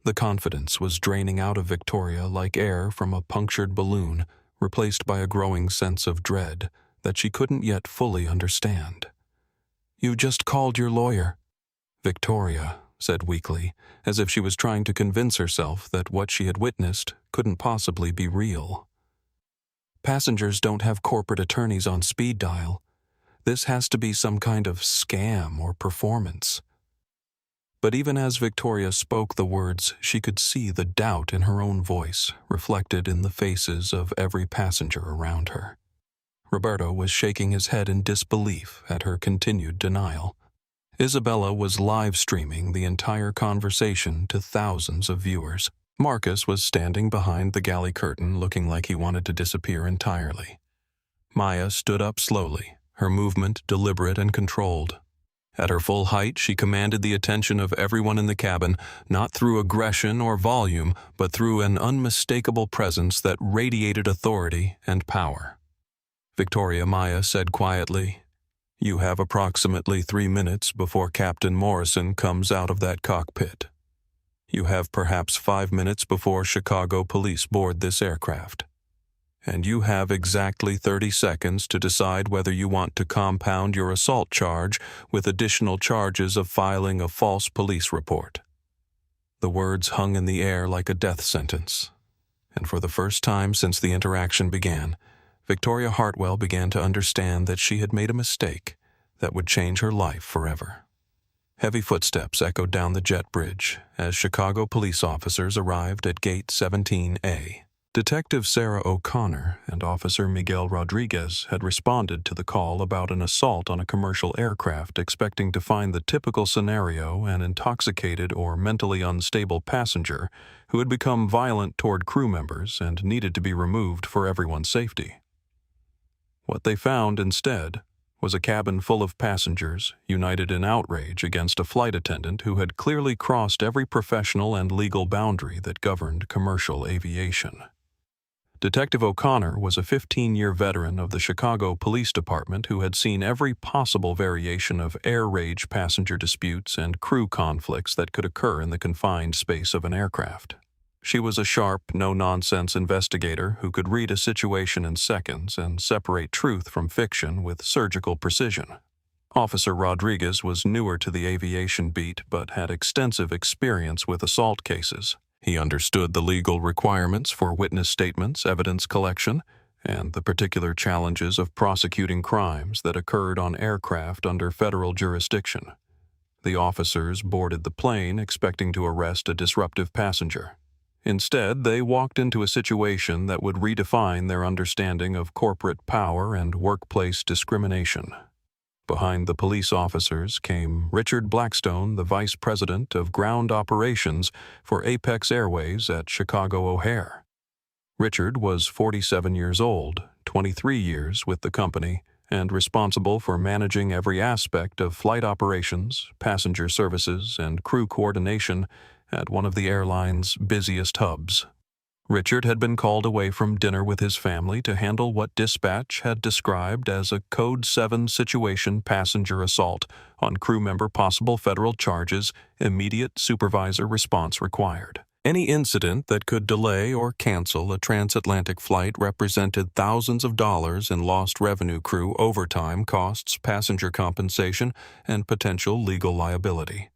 Speaker 1: The confidence was draining out of Victoria like air from a punctured balloon, replaced by a growing sense of dread that she couldn't yet fully understand. "You just called your lawyer," Victoria said weakly, as if she was trying to convince herself that what she had witnessed couldn't possibly be real. "Passengers don't have corporate attorneys on speed dial. This has to be some kind of scam or performance." But even as Victoria spoke the words, she could see the doubt in her own voice, reflected in the faces of every passenger around her. Roberto was shaking his head in disbelief at her continued denial. Isabella was live-streaming the entire conversation to thousands of viewers. Marcus was standing behind the galley curtain looking like he wanted to disappear entirely. Maya stood up slowly, her movement deliberate and controlled. At her full height, she commanded the attention of everyone in the cabin, not through aggression or volume, but through an unmistakable presence that radiated authority and power. Victoria Maya said quietly, You have approximately 3 minutes before Captain Morrison comes out of that cockpit. You have perhaps 5 minutes before Chicago police board this aircraft. And you have exactly 30 seconds to decide whether you want to compound your assault charge with additional charges of filing a false police report. The words hung in the air like a death sentence. And for the first time since the interaction began, Victoria Hartwell began to understand that she had made a mistake that would change her life forever. Heavy footsteps echoed down the jet bridge as Chicago police officers arrived at Gate 17A. Detective Sarah O'Connor and Officer Miguel Rodriguez had responded to the call about an assault on a commercial aircraft, expecting to find the typical scenario: an intoxicated or mentally unstable passenger who had become violent toward crew members and needed to be removed for everyone's safety. What they found instead was a cabin full of passengers united in outrage against a flight attendant who had clearly crossed every professional and legal boundary that governed commercial aviation. Detective O'Connor was a 15-year veteran of the Chicago Police Department who had seen every possible variation of air rage passenger disputes and crew conflicts that could occur in the confined space of an aircraft. She was a sharp, no-nonsense investigator who could read a situation in seconds and separate truth from fiction with surgical precision. Officer Rodriguez was newer to the aviation beat but had extensive experience with assault cases. He understood the legal requirements for witness statements, evidence collection, and the particular challenges of prosecuting crimes that occurred on aircraft under federal jurisdiction. The officers boarded the plane expecting to arrest a disruptive passenger. Instead, they walked into a situation that would redefine their understanding of corporate power and workplace discrimination. Behind the police officers came Richard Blackstone, the Vice President of Ground Operations for Apex Airways at Chicago O'Hare. Richard was 47 years old, 23 years with the company, and responsible for managing every aspect of flight operations, passenger services, and crew coordination at one of the airline's busiest hubs. Richard had been called away from dinner with his family to handle what dispatch had described as a Code 7 situation: passenger assault on crew member, possible federal charges, immediate supervisor response required. Any incident that could delay or cancel a transatlantic flight represented thousands of dollars in lost revenue, crew overtime costs, passenger compensation, and potential legal liability.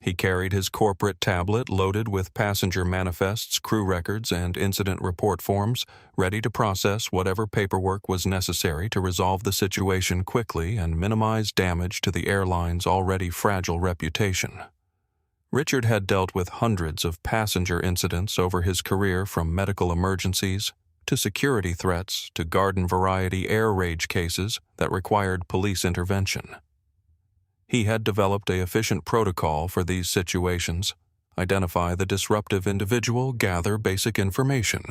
Speaker 1: He carried his corporate tablet loaded with passenger manifests, crew records, and incident report forms, ready to process whatever paperwork was necessary to resolve the situation quickly and minimize damage to the airline's already fragile reputation. Richard had dealt with hundreds of passenger incidents over his career, from medical emergencies to security threats to garden-variety air rage cases that required police intervention. He had developed an efficient protocol for these situations: identify the disruptive individual, gather basic information,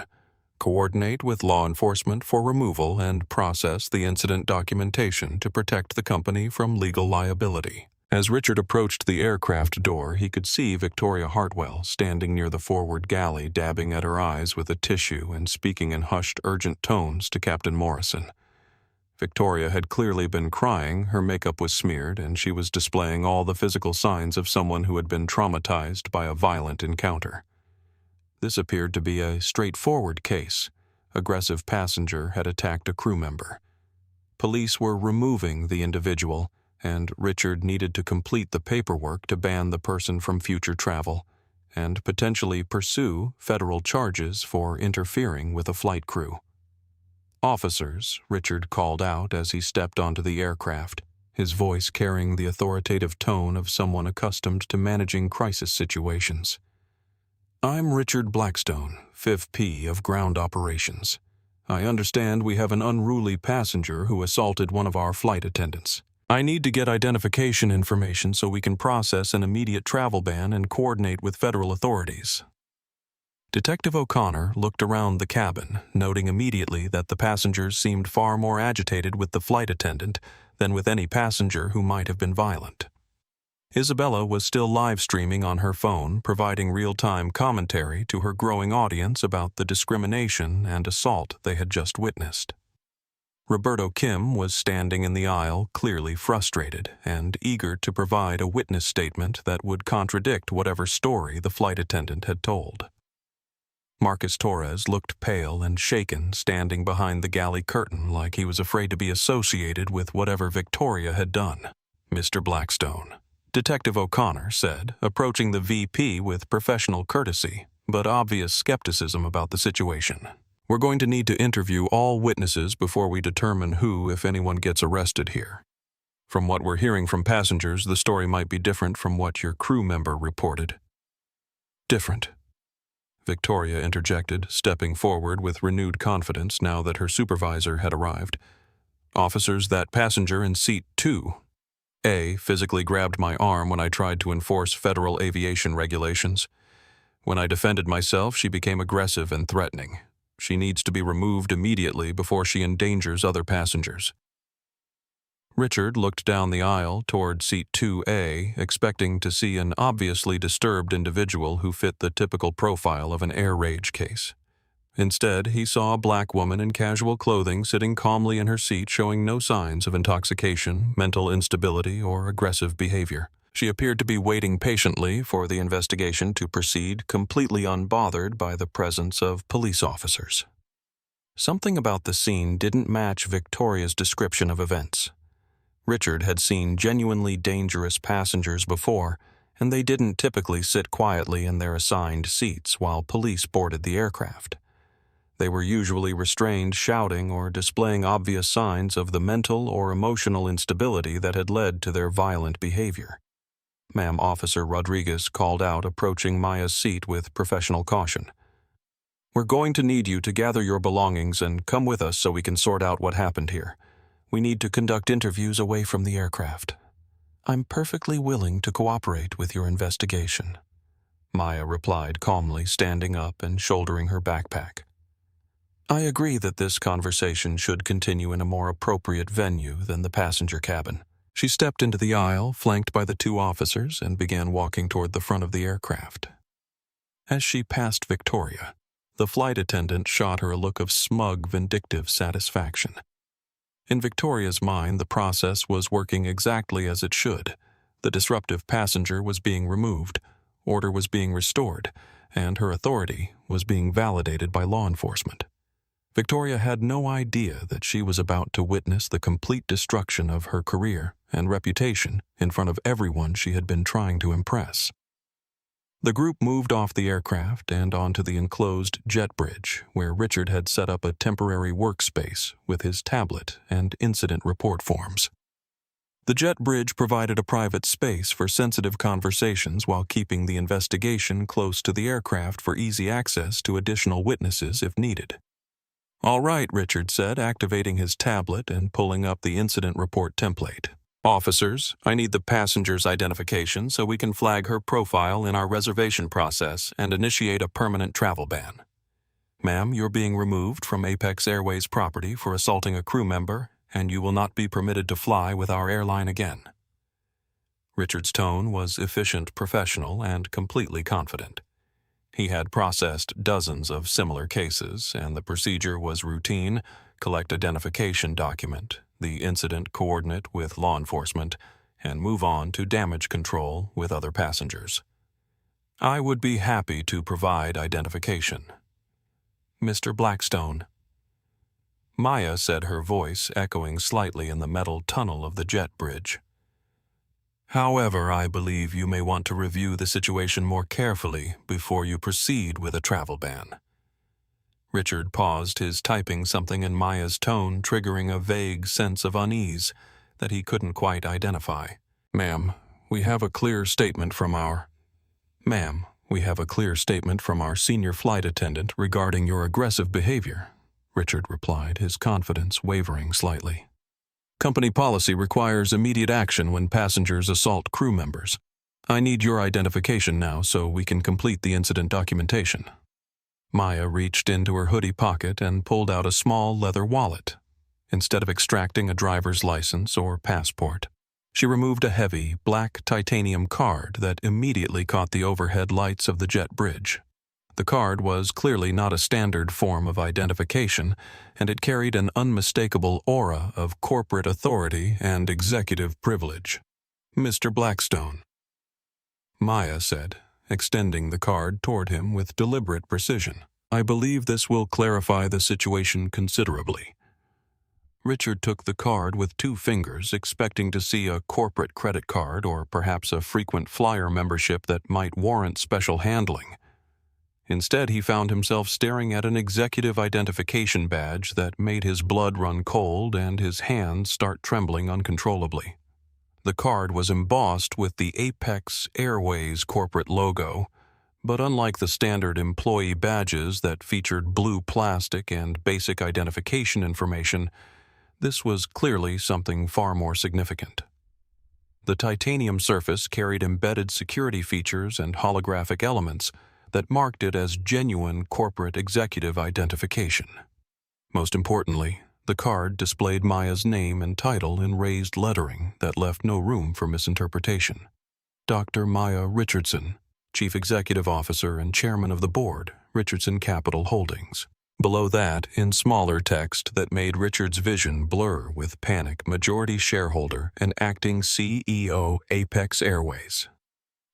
Speaker 1: coordinate with law enforcement for removal, and process the incident documentation to protect the company from legal liability. As Richard approached the aircraft door, he could see Victoria Hartwell standing near the forward galley, dabbing at her eyes with a tissue and speaking in hushed, urgent tones to Captain Morrison. Victoria had clearly been crying, her makeup was smeared, and she was displaying all the physical signs of someone who had been traumatized by a violent encounter. This appeared to be a straightforward case. Aggressive passenger had attacked a crew member. Police were removing the individual, and Richard needed to complete the paperwork to ban the person from future travel and potentially pursue federal charges for interfering with a flight crew. "Officers," Richard called out as he stepped onto the aircraft, his voice carrying the authoritative tone of someone accustomed to managing crisis situations. "I'm Richard Blackstone, 5th P of Ground Operations. I understand we have an unruly passenger who assaulted one of our flight attendants. I need to get identification information so we can process an immediate travel ban and coordinate with federal authorities." Detective O'Connor looked around the cabin, noting immediately that the passengers seemed far more agitated with the flight attendant than with any passenger who might have been violent. Isabella was still live streaming on her phone, providing real-time commentary to her growing audience about the discrimination and assault they had just witnessed. Roberto Kim was standing in the aisle, clearly frustrated and eager to provide a witness statement that would contradict whatever story the flight attendant had told. Marcus Torres looked pale and shaken, standing behind the galley curtain like he was afraid to be associated with whatever Victoria had done. "Mr. Blackstone," Detective O'Connor said, approaching the VP with professional courtesy, but obvious skepticism about the situation. "We're going to need to interview all witnesses before we determine who, if anyone, gets arrested here. From what we're hearing from passengers, the story might be different from what your crew member reported." "Different," Victoria interjected, stepping forward with renewed confidence now that her supervisor had arrived. "Officers, that passenger in seat 2A physically grabbed my arm when I tried to enforce federal aviation regulations. When I defended myself, she became aggressive and threatening. She needs to be removed immediately before she endangers other passengers." Richard looked down the aisle toward seat 2A, expecting to see an obviously disturbed individual who fit the typical profile of an air rage case. Instead, he saw a black woman in casual clothing sitting calmly in her seat, showing no signs of intoxication, mental instability, or aggressive behavior. She appeared to be waiting patiently for the investigation to proceed, completely unbothered by the presence of police officers. Something about the scene didn't match Victoria's description of events. Richard had seen genuinely dangerous passengers before, and they didn't typically sit quietly in their assigned seats while police boarded the aircraft. They were usually restrained, shouting, or displaying obvious signs of the mental or emotional instability that had led to their violent behavior. "Ma'am," Officer Rodriguez called out, approaching Maya's seat with professional caution. "We're going to need you to gather your belongings and come with us so we can sort out what happened here. We need to conduct interviews away from the aircraft." "I'm perfectly willing to cooperate with your investigation," Maya replied calmly, standing up and shouldering her backpack. "I agree that this conversation should continue in a more appropriate venue than the passenger cabin." She stepped into the aisle, flanked by the two officers, and began walking toward the front of the aircraft. As she passed Victoria, the flight attendant shot her a look of smug, vindictive satisfaction. In Victoria's mind, the process was working exactly as it should. The disruptive passenger was being removed, order was being restored, and her authority was being validated by law enforcement. Victoria had no idea that she was about to witness the complete destruction of her career and reputation in front of everyone she had been trying to impress. The group moved off the aircraft and onto the enclosed jet bridge, where Richard had set up a temporary workspace with his tablet and incident report forms. The jet bridge provided a private space for sensitive conversations while keeping the investigation close to the aircraft for easy access to additional witnesses if needed. "All right," Richard said, activating his tablet and pulling up the incident report template. "Officers, I need the passenger's identification so we can flag her profile in our reservation process and initiate a permanent travel ban. Ma'am, you're being removed from Apex Airways property for assaulting a crew member, and you will not be permitted to fly with our airline again." Richard's tone was efficient, professional, and completely confident. He had processed dozens of similar cases, and the procedure was routine: collect identification document, the incident coordinate with law enforcement, and move on to damage control with other passengers. "I would be happy to provide identification." "Mr. Blackstone." Maya said, her voice echoing slightly in the metal tunnel of the jet bridge. "However, I believe you may want to review the situation more carefully before you proceed with a travel ban." Richard paused, his typing something in Maya's tone triggering a vague sense of unease that he couldn't quite identify. Ma'am, we have a clear statement from our senior flight attendant regarding your aggressive behavior," Richard replied, his confidence wavering slightly. "Company policy requires immediate action when passengers assault crew members. I need your identification now so we can complete the incident documentation." Maya reached into her hoodie pocket and pulled out a small leather wallet. Instead of extracting a driver's license or passport, she removed a heavy, black titanium card that immediately caught the overhead lights of the jet bridge. The card was clearly not a standard form of identification, and it carried an unmistakable aura of corporate authority and executive privilege. "Mr. Blackstone," Maya said, extending the card toward him with deliberate precision. "I believe this will clarify the situation considerably." Richard took the card with 2 fingers, expecting to see a corporate credit card or perhaps a frequent flyer membership that might warrant special handling. Instead, he found himself staring at an executive identification badge that made his blood run cold and his hands start trembling uncontrollably. The card was embossed with the Apex Airways corporate logo, but unlike the standard employee badges that featured blue plastic and basic identification information, this was clearly something far more significant. The titanium surface carried embedded security features and holographic elements that marked it as genuine corporate executive identification. Most importantly, the card displayed Maya's name and title in raised lettering that left no room for misinterpretation. Dr. Maya Richardson, Chief Executive Officer and Chairman of the Board, Richardson Capital Holdings. Below that, in smaller text that made Richard's vision blur with panic, majority shareholder and acting CEO Apex Airways.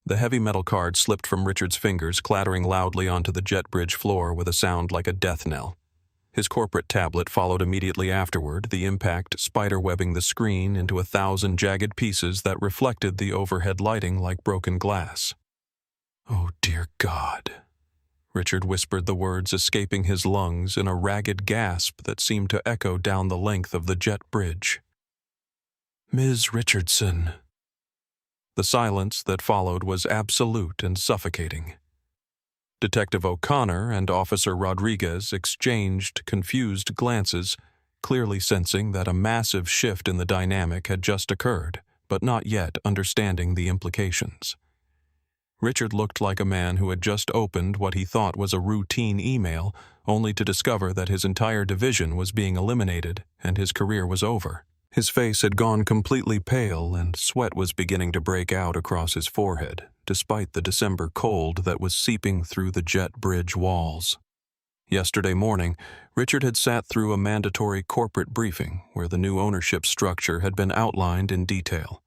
Speaker 1: The heavy metal card slipped from Richard's fingers, clattering loudly onto the jet bridge floor with a sound like a death knell. His corporate tablet followed immediately afterward, the impact spiderwebbing the screen into 1,000 jagged pieces that reflected the overhead lighting like broken glass. "Oh, dear God." Richard whispered the words escaping his lungs in a ragged gasp that seemed to echo down the length of the jet bridge. "Ms. Richardson." The silence that followed was absolute and suffocating. Detective O'Connor and Officer Rodriguez exchanged confused glances, clearly sensing that a massive shift in the dynamic had just occurred, but not yet understanding the implications. Richard looked like a man who had just opened what he thought was a routine email, only to discover that his entire division was being eliminated and his career was over. His face had gone completely pale and sweat was beginning to break out across his forehead, despite the December cold that was seeping through the jet bridge walls. Yesterday morning, Richard had sat through a mandatory corporate briefing where the new ownership structure had been outlined in detail.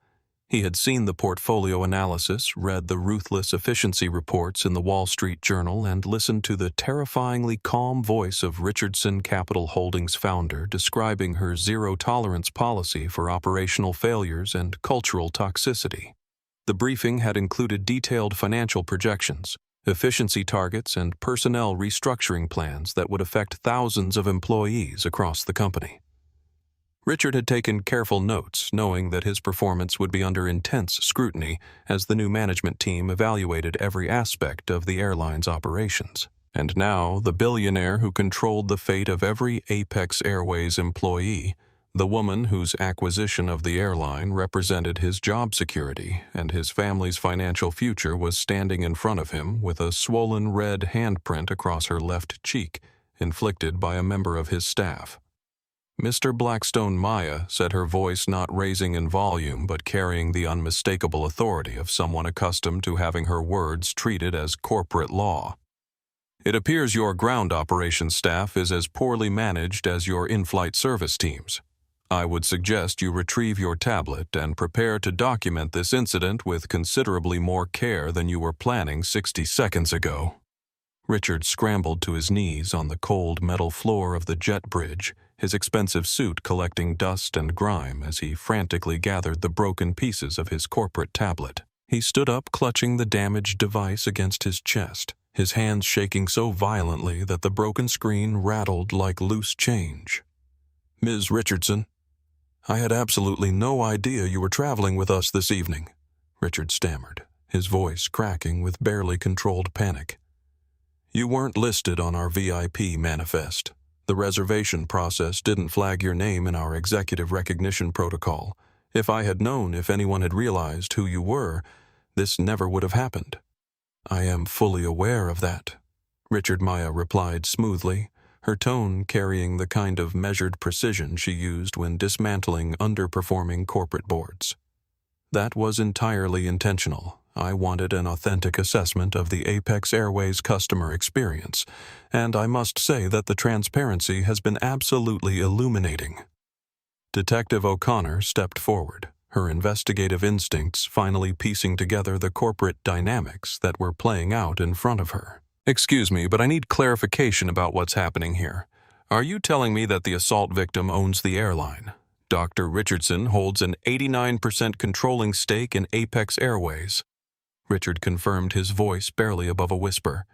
Speaker 1: He had seen the portfolio analysis, read the ruthless efficiency reports in the Wall Street Journal, and listened to the terrifyingly calm voice of Richardson Capital Holdings founder describing her zero-tolerance policy for operational failures and cultural toxicity. The briefing had included detailed financial projections, efficiency targets, and personnel restructuring plans that would affect thousands of employees across the company. Richard had taken careful notes, knowing that his performance would be under intense scrutiny as the new management team evaluated every aspect of the airline's operations. And now, the billionaire who controlled the fate of every Apex Airways employee, the woman whose acquisition of the airline represented his job security and his family's financial future, was standing in front of him with a swollen red handprint across her left cheek, inflicted by a member of his staff. "Mr. Blackstone," Maya said, her voice not raising in volume but carrying the unmistakable authority of someone accustomed to having her words treated as corporate law. "It appears your ground operations staff is as poorly managed as your in-flight service teams. I would suggest you retrieve your tablet and prepare to document this incident with considerably more care than you were planning 60 seconds ago." Richard scrambled to his knees on the cold metal floor of the jet bridge, his expensive suit collecting dust and grime as he frantically gathered the broken pieces of his corporate tablet. He stood up, clutching the damaged device against his chest, his hands shaking so violently that the broken screen rattled like loose change. "Ms. Richardson, I had absolutely no idea you were traveling with us this evening," Richard stammered, his voice cracking with barely controlled panic. "You weren't listed on our VIP manifest. The reservation process didn't flag your name in our executive recognition protocol. If I had known if anyone had realized who you were, this never would have happened." "I am fully aware of that," Richard Maya replied smoothly, her tone carrying the kind of measured precision she used when dismantling underperforming corporate boards. That was entirely intentional. I wanted an authentic assessment of the Apex Airways customer experience, and I must say that the transparency has been absolutely illuminating. Detective O'Connor stepped forward, her investigative instincts finally piecing together the corporate dynamics that were playing out in front of her. "Excuse me, but I need clarification about what's happening here. Are you telling me that the assault victim owns the airline? Dr. Richardson holds an 89% controlling stake in Apex Airways." Richard confirmed, his voice barely above a whisper.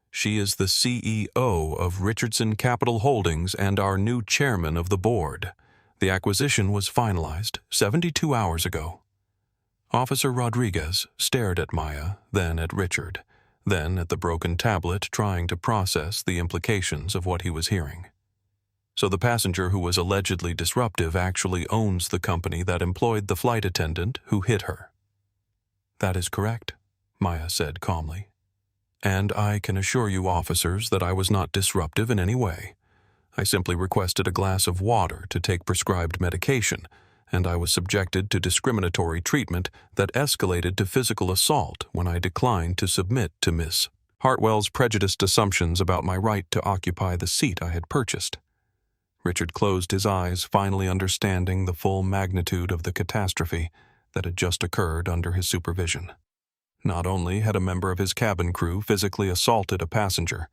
Speaker 1: "She is the CEO of Richardson Capital Holdings and our new chairman of the board. The acquisition was finalized 72 hours ago." Officer Rodriguez stared at Maya, then at Richard, then at the broken tablet, trying to process the implications of what he was hearing. So the passenger who was allegedly disruptive actually owns the company that employed the flight attendant who hit her. "That is correct," Maya said calmly. "And I can assure you, officers, that I was not disruptive in any way. I simply requested a glass of water to take prescribed medication, and I was subjected to discriminatory treatment that escalated to physical assault when I declined to submit to Miss Hartwell's prejudiced assumptions about my right to occupy the seat I had purchased." Richard closed his eyes, finally understanding the full magnitude of the catastrophe that had just occurred under his supervision. Not only had a member of his cabin crew physically assaulted a passenger,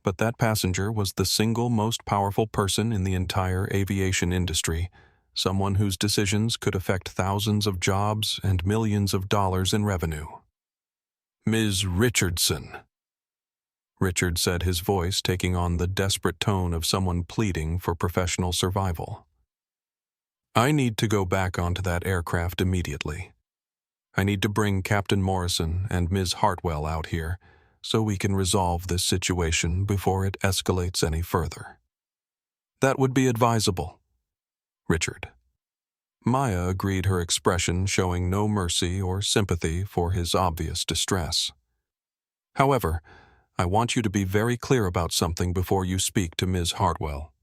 Speaker 1: but that passenger was the single most powerful person in the entire aviation industry, someone whose decisions could affect thousands of jobs and millions of dollars in revenue. "Ms. Richardson," Richard said, his voice taking on the desperate tone of someone pleading for professional survival. "I need to go back onto that aircraft immediately. I need to bring Captain Morrison and Ms. Hartwell out here so we can resolve this situation before it escalates any further." "That would be advisable." Richard. Maya agreed, her expression showing no mercy or sympathy for his obvious distress. "However, I want you to be very clear about something before you speak to Ms. Hartwell.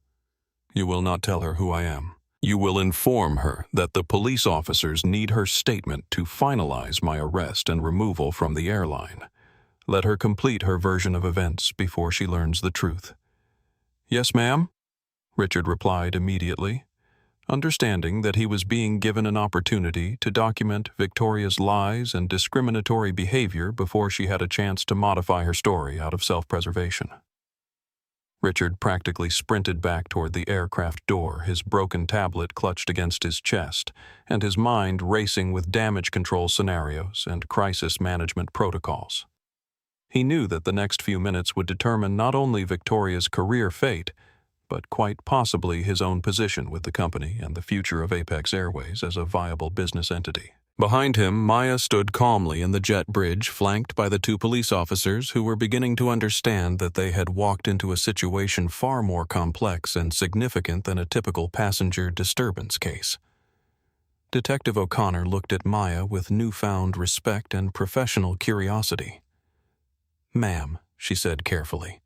Speaker 1: You will not tell her who I am. You will inform her that the police officers need her statement to finalize my arrest and removal from the airline. Let her complete her version of events before she learns the truth." "Yes, ma'am," Richard replied immediately, understanding that he was being given an opportunity to document Victoria's lies and discriminatory behavior before she had a chance to modify her story out of self-preservation. Richard practically sprinted back toward the aircraft door, his broken tablet clutched against his chest, and his mind racing with damage control scenarios and crisis management protocols. He knew that the next few minutes would determine not only Victoria's career fate, but quite possibly his own position with the company and the future of Apex Airways as a viable business entity. Behind him, Maya stood calmly in the jet bridge, flanked by the two police officers who were beginning to understand that they had walked into a situation far more complex and significant than a typical passenger disturbance case. Detective O'Connor looked at Maya with newfound respect and professional curiosity. "Ma'am," she said carefully,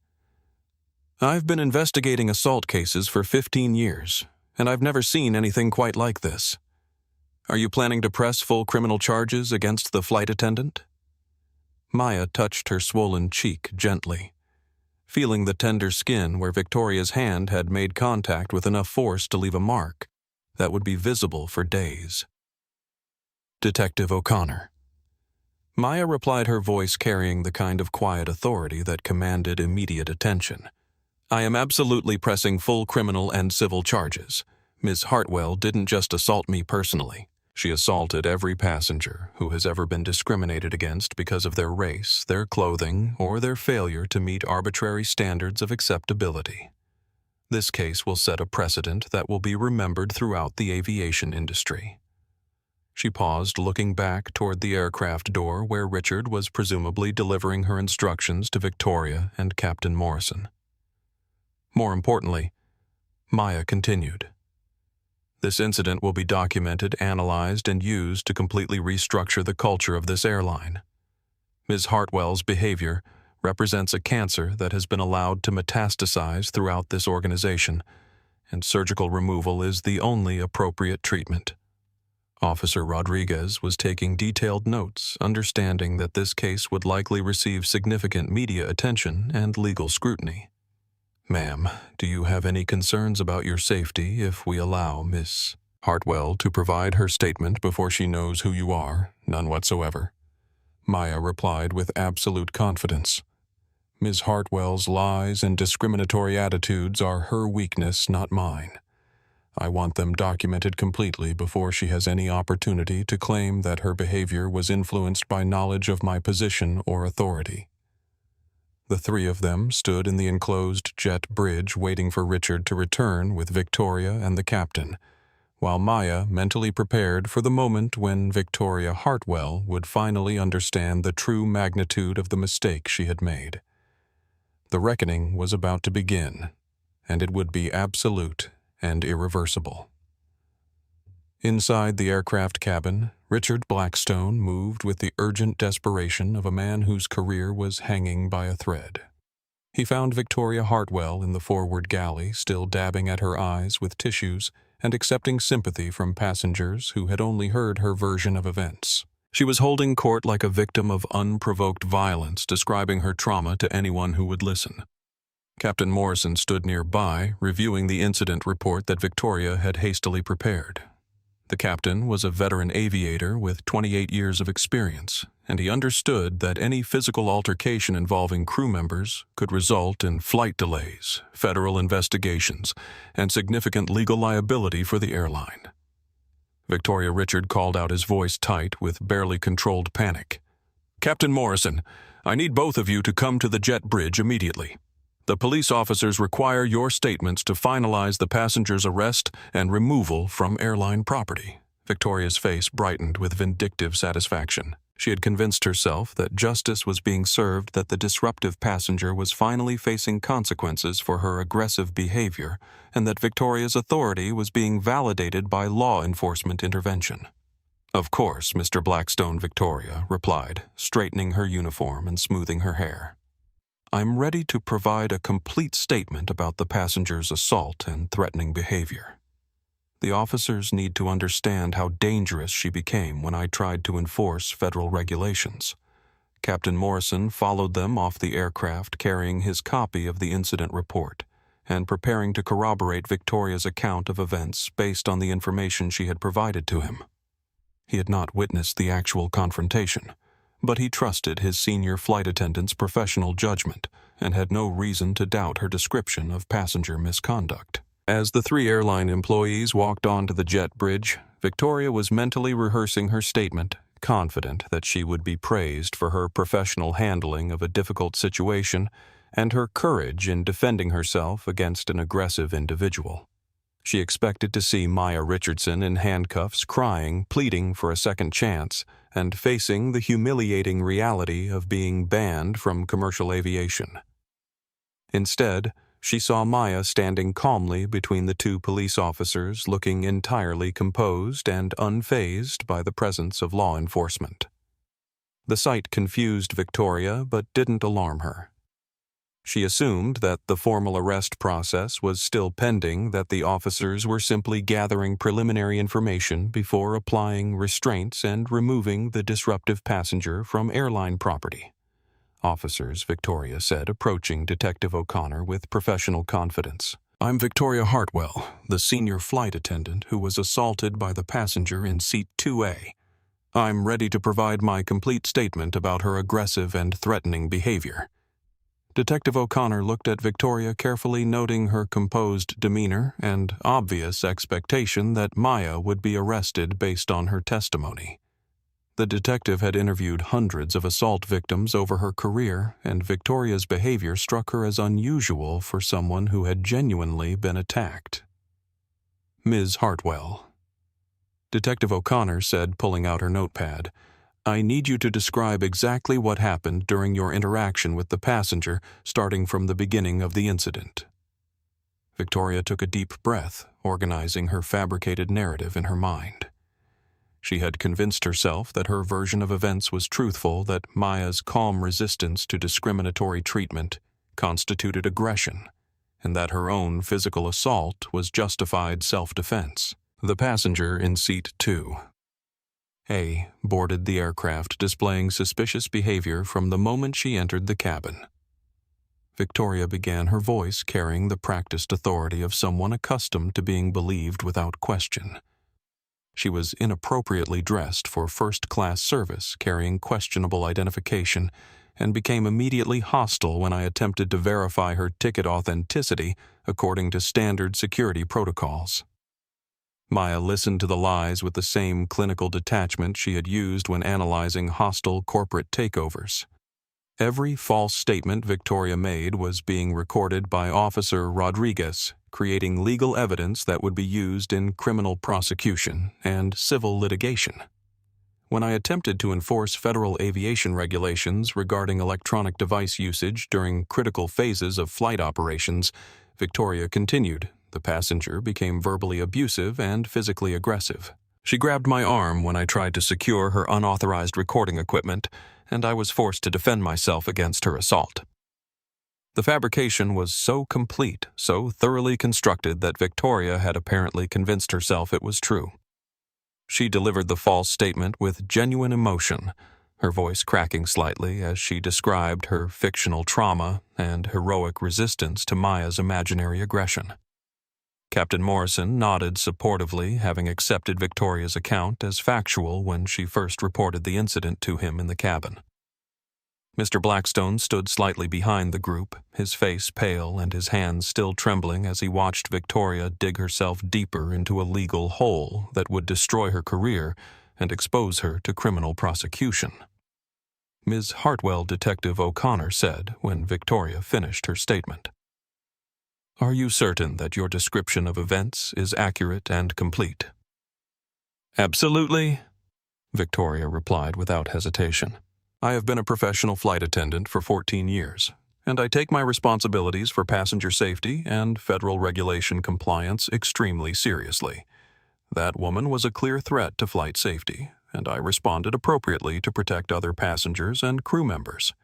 Speaker 1: "I've been investigating assault cases for 15 years, and I've never seen anything quite like this. Are you planning to press full criminal charges against the flight attendant?" Maya touched her swollen cheek gently, feeling the tender skin where Victoria's hand had made contact with enough force to leave a mark that would be visible for days. "Detective O'Connor." Maya replied, her voice carrying the kind of quiet authority that commanded immediate attention. "I am absolutely pressing full criminal and civil charges. Ms. Hartwell didn't just assault me personally. She assaulted every passenger who has ever been discriminated against because of their race, their clothing, or their failure to meet arbitrary standards of acceptability. This case will set a precedent that will be remembered throughout the aviation industry." She paused, looking back toward the aircraft door where Richard was presumably delivering her instructions to Victoria and Captain Morrison. More importantly, Maya continued, "This incident will be documented, analyzed, and used to completely restructure the culture of this airline. Ms. Hartwell's behavior represents a cancer that has been allowed to metastasize throughout this organization, and surgical removal is the only appropriate treatment. Officer Rodriguez was taking detailed notes, understanding that this case would likely receive significant media attention and legal scrutiny. "Ma'am, do you have any concerns about your safety if we allow Miss Hartwell to provide her statement before she knows who you are?" "None whatsoever," Maya replied with absolute confidence. "Ms. Hartwell's lies and discriminatory attitudes are her weakness, not mine. I want them documented completely before she has any opportunity to claim that her behavior was influenced by knowledge of my position or authority." The three of them stood in the enclosed jet bridge waiting for Richard to return with Victoria and the captain, while Maya mentally prepared for the moment when Victoria Hartwell would finally understand the true magnitude of the mistake she had made. The reckoning was about to begin, and it would be absolute and irreversible. Inside the aircraft cabin, Richard Blackstone moved with the urgent desperation of a man whose career was hanging by a thread. He found Victoria Hartwell in the forward galley, still dabbing at her eyes with tissues and accepting sympathy from passengers who had only heard her version of events. She was holding court like a victim of unprovoked violence, describing her trauma to anyone who would listen. Captain Morrison stood nearby, reviewing the incident report that Victoria had hastily prepared. The captain was a veteran aviator with 28 years of experience, and he understood that any physical altercation involving crew members could result in flight delays, federal investigations, and significant legal liability for the airline. Victoria Richard called out, his voice tight with barely controlled panic. "Captain Morrison, I need both of you to come to the jet bridge immediately. The police officers require your statements to finalize the passenger's arrest and removal from airline property." Victoria's face brightened with vindictive satisfaction. She had convinced herself that justice was being served, that the disruptive passenger was finally facing consequences for her aggressive behavior, and that Victoria's authority was being validated by law enforcement intervention. "Of course, Mr. Blackstone," Victoria replied, straightening her uniform and smoothing her hair. "I'm ready to provide a complete statement about the passenger's assault and threatening behavior. The officers need to understand how dangerous she became when I tried to enforce federal regulations." Captain Morrison followed them off the aircraft, carrying his copy of the incident report and preparing to corroborate Victoria's account of events based on the information she had provided to him. He had not witnessed the actual confrontation, but he trusted his senior flight attendant's professional judgment and had no reason to doubt her description of passenger misconduct. As the three airline employees walked onto the jet bridge, Victoria was mentally rehearsing her statement, confident that she would be praised for her professional handling of a difficult situation and her courage in defending herself against an aggressive individual. She expected to see Maya Richardson in handcuffs, crying, pleading for a second chance, and facing the humiliating reality of being banned from commercial aviation. Instead, she saw Maya standing calmly between the two police officers, looking entirely composed and unfazed by the presence of law enforcement. The sight confused Victoria but didn't alarm her. She assumed that the formal arrest process was still pending, that the officers were simply gathering preliminary information before applying restraints and removing the disruptive passenger from airline property. "Officers," Victoria said, approaching Detective O'Connor with professional confidence. "I'm Victoria Hartwell, the senior flight attendant who was assaulted by the passenger in seat 2A. I'm ready to provide my complete statement about her aggressive and threatening behavior." Detective O'Connor looked at Victoria carefully, noting her composed demeanor and obvious expectation that Maya would be arrested based on her testimony. The detective had interviewed hundreds of assault victims over her career, and Victoria's behavior struck her as unusual for someone who had genuinely been attacked. "Ms. Hartwell," Detective O'Connor said, pulling out her notepad, "I need you to describe exactly what happened during your interaction with the passenger, starting from the beginning of the incident." Victoria took a deep breath, organizing her fabricated narrative in her mind. She had convinced herself that her version of events was truthful, that Maya's calm resistance to discriminatory treatment constituted aggression, and that her own physical assault was justified self-defense. The passenger in seat 2. A boarded the aircraft, displaying suspicious behavior from the moment she entered the cabin. Victoria began, her voice carrying the practiced authority of someone accustomed to being believed without question. She was inappropriately dressed for first-class service, carrying questionable identification, and became immediately hostile when I attempted to verify her ticket authenticity according to standard security protocols. Maya listened to the lies with the same clinical detachment she had used when analyzing hostile corporate takeovers. Every false statement Victoria made was being recorded by Officer Rodriguez, creating legal evidence that would be used in criminal prosecution and civil litigation. When I attempted to enforce federal aviation regulations regarding electronic device usage during critical phases of flight operations, Victoria continued. The passenger became verbally abusive and physically aggressive. She grabbed my arm when I tried to secure her unauthorized recording equipment, and I was forced to defend myself against her assault. The fabrication was so complete, so thoroughly constructed that Victoria had apparently convinced herself it was true. She delivered the false statement with genuine emotion, her voice cracking slightly as she described her fictional trauma and heroic resistance to Maya's imaginary aggression. Captain Morrison nodded supportively, having accepted Victoria's account as factual when she first reported the incident to him in the cabin. Mr. Blackstone stood slightly behind the group, his face pale and his hands still trembling as he watched Victoria dig herself deeper into a legal hole that would destroy her career and expose her to criminal prosecution. Ms. Hartwell Detective O'Connor said when Victoria finished her statement. "Are you certain that your description of events is accurate and complete?" "Absolutely," Victoria replied without hesitation. "I have been a professional flight attendant for 14 years, and I take my responsibilities for passenger safety and federal regulation compliance extremely seriously. That woman was a clear threat to flight safety, and I responded appropriately to protect other passengers and crew members."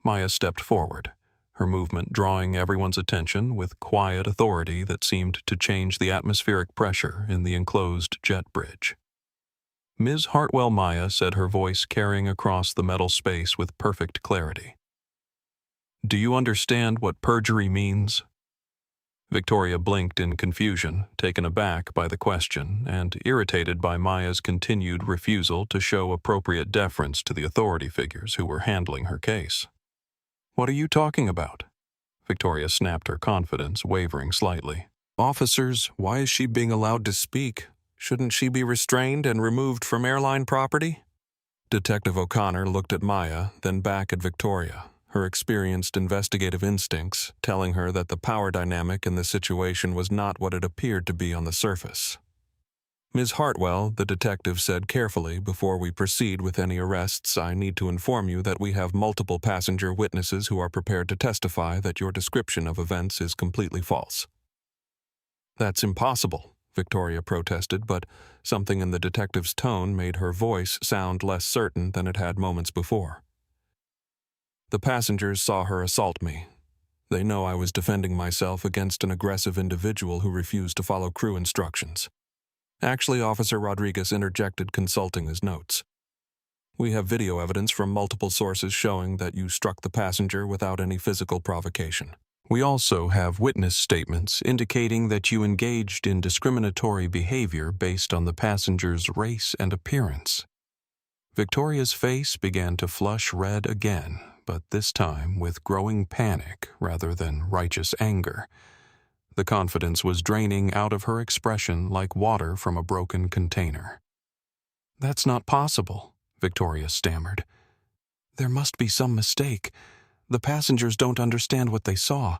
Speaker 1: Maya stepped forward, her movement drawing everyone's attention with quiet authority that seemed to change the atmospheric pressure in the enclosed jet bridge. Ms. Hartwell Maya said, her voice carrying across the metal space with perfect clarity. "Do you understand what perjury means?" Victoria blinked in confusion, taken aback by the question and irritated by Maya's continued refusal to show appropriate deference to the authority figures who were handling her case. "What are you talking about?" Victoria snapped, her confidence wavering slightly. "Officers, why is she being allowed to speak? Shouldn't she be restrained and removed from airline property?" Detective O'Connor looked at Maya, then back at Victoria, her experienced investigative instincts telling her that the power dynamic in the situation was not what it appeared to be on the surface. "Ms. Hartwell," the detective said carefully, "before we proceed with any arrests, I need to inform you that we have multiple passenger witnesses who are prepared to testify that your description of events is completely false." "That's impossible," Victoria protested, but something in the detective's tone made her voice sound less certain than it had moments before. "The passengers saw her assault me. They know I was defending myself against an aggressive individual who refused to follow crew instructions. Actually, Officer Rodriguez interjected, consulting his notes. We have video evidence from multiple sources showing that you struck the passenger without any physical provocation. We also have witness statements indicating that you engaged in discriminatory behavior based on the passenger's race and appearance." Victoria's face began to flush red again, but this time with growing panic rather than righteous anger. The confidence was draining out of her expression like water from a broken container. "That's not possible," Victoria stammered. "There must be some mistake. The passengers don't understand what they saw.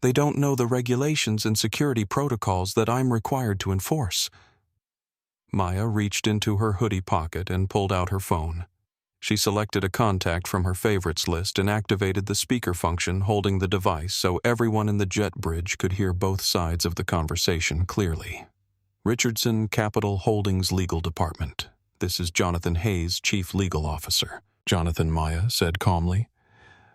Speaker 1: They don't know the regulations and security protocols that I'm required to enforce." Maya reached into her hoodie pocket and pulled out her phone. She selected a contact from her favorites list and activated the speaker function holding the device so everyone in the jet bridge could hear both sides of the conversation clearly. "Richardson Capital Holdings Legal Department. This is Jonathan Hayes, Chief Legal Officer," Jonathan, Maya said calmly.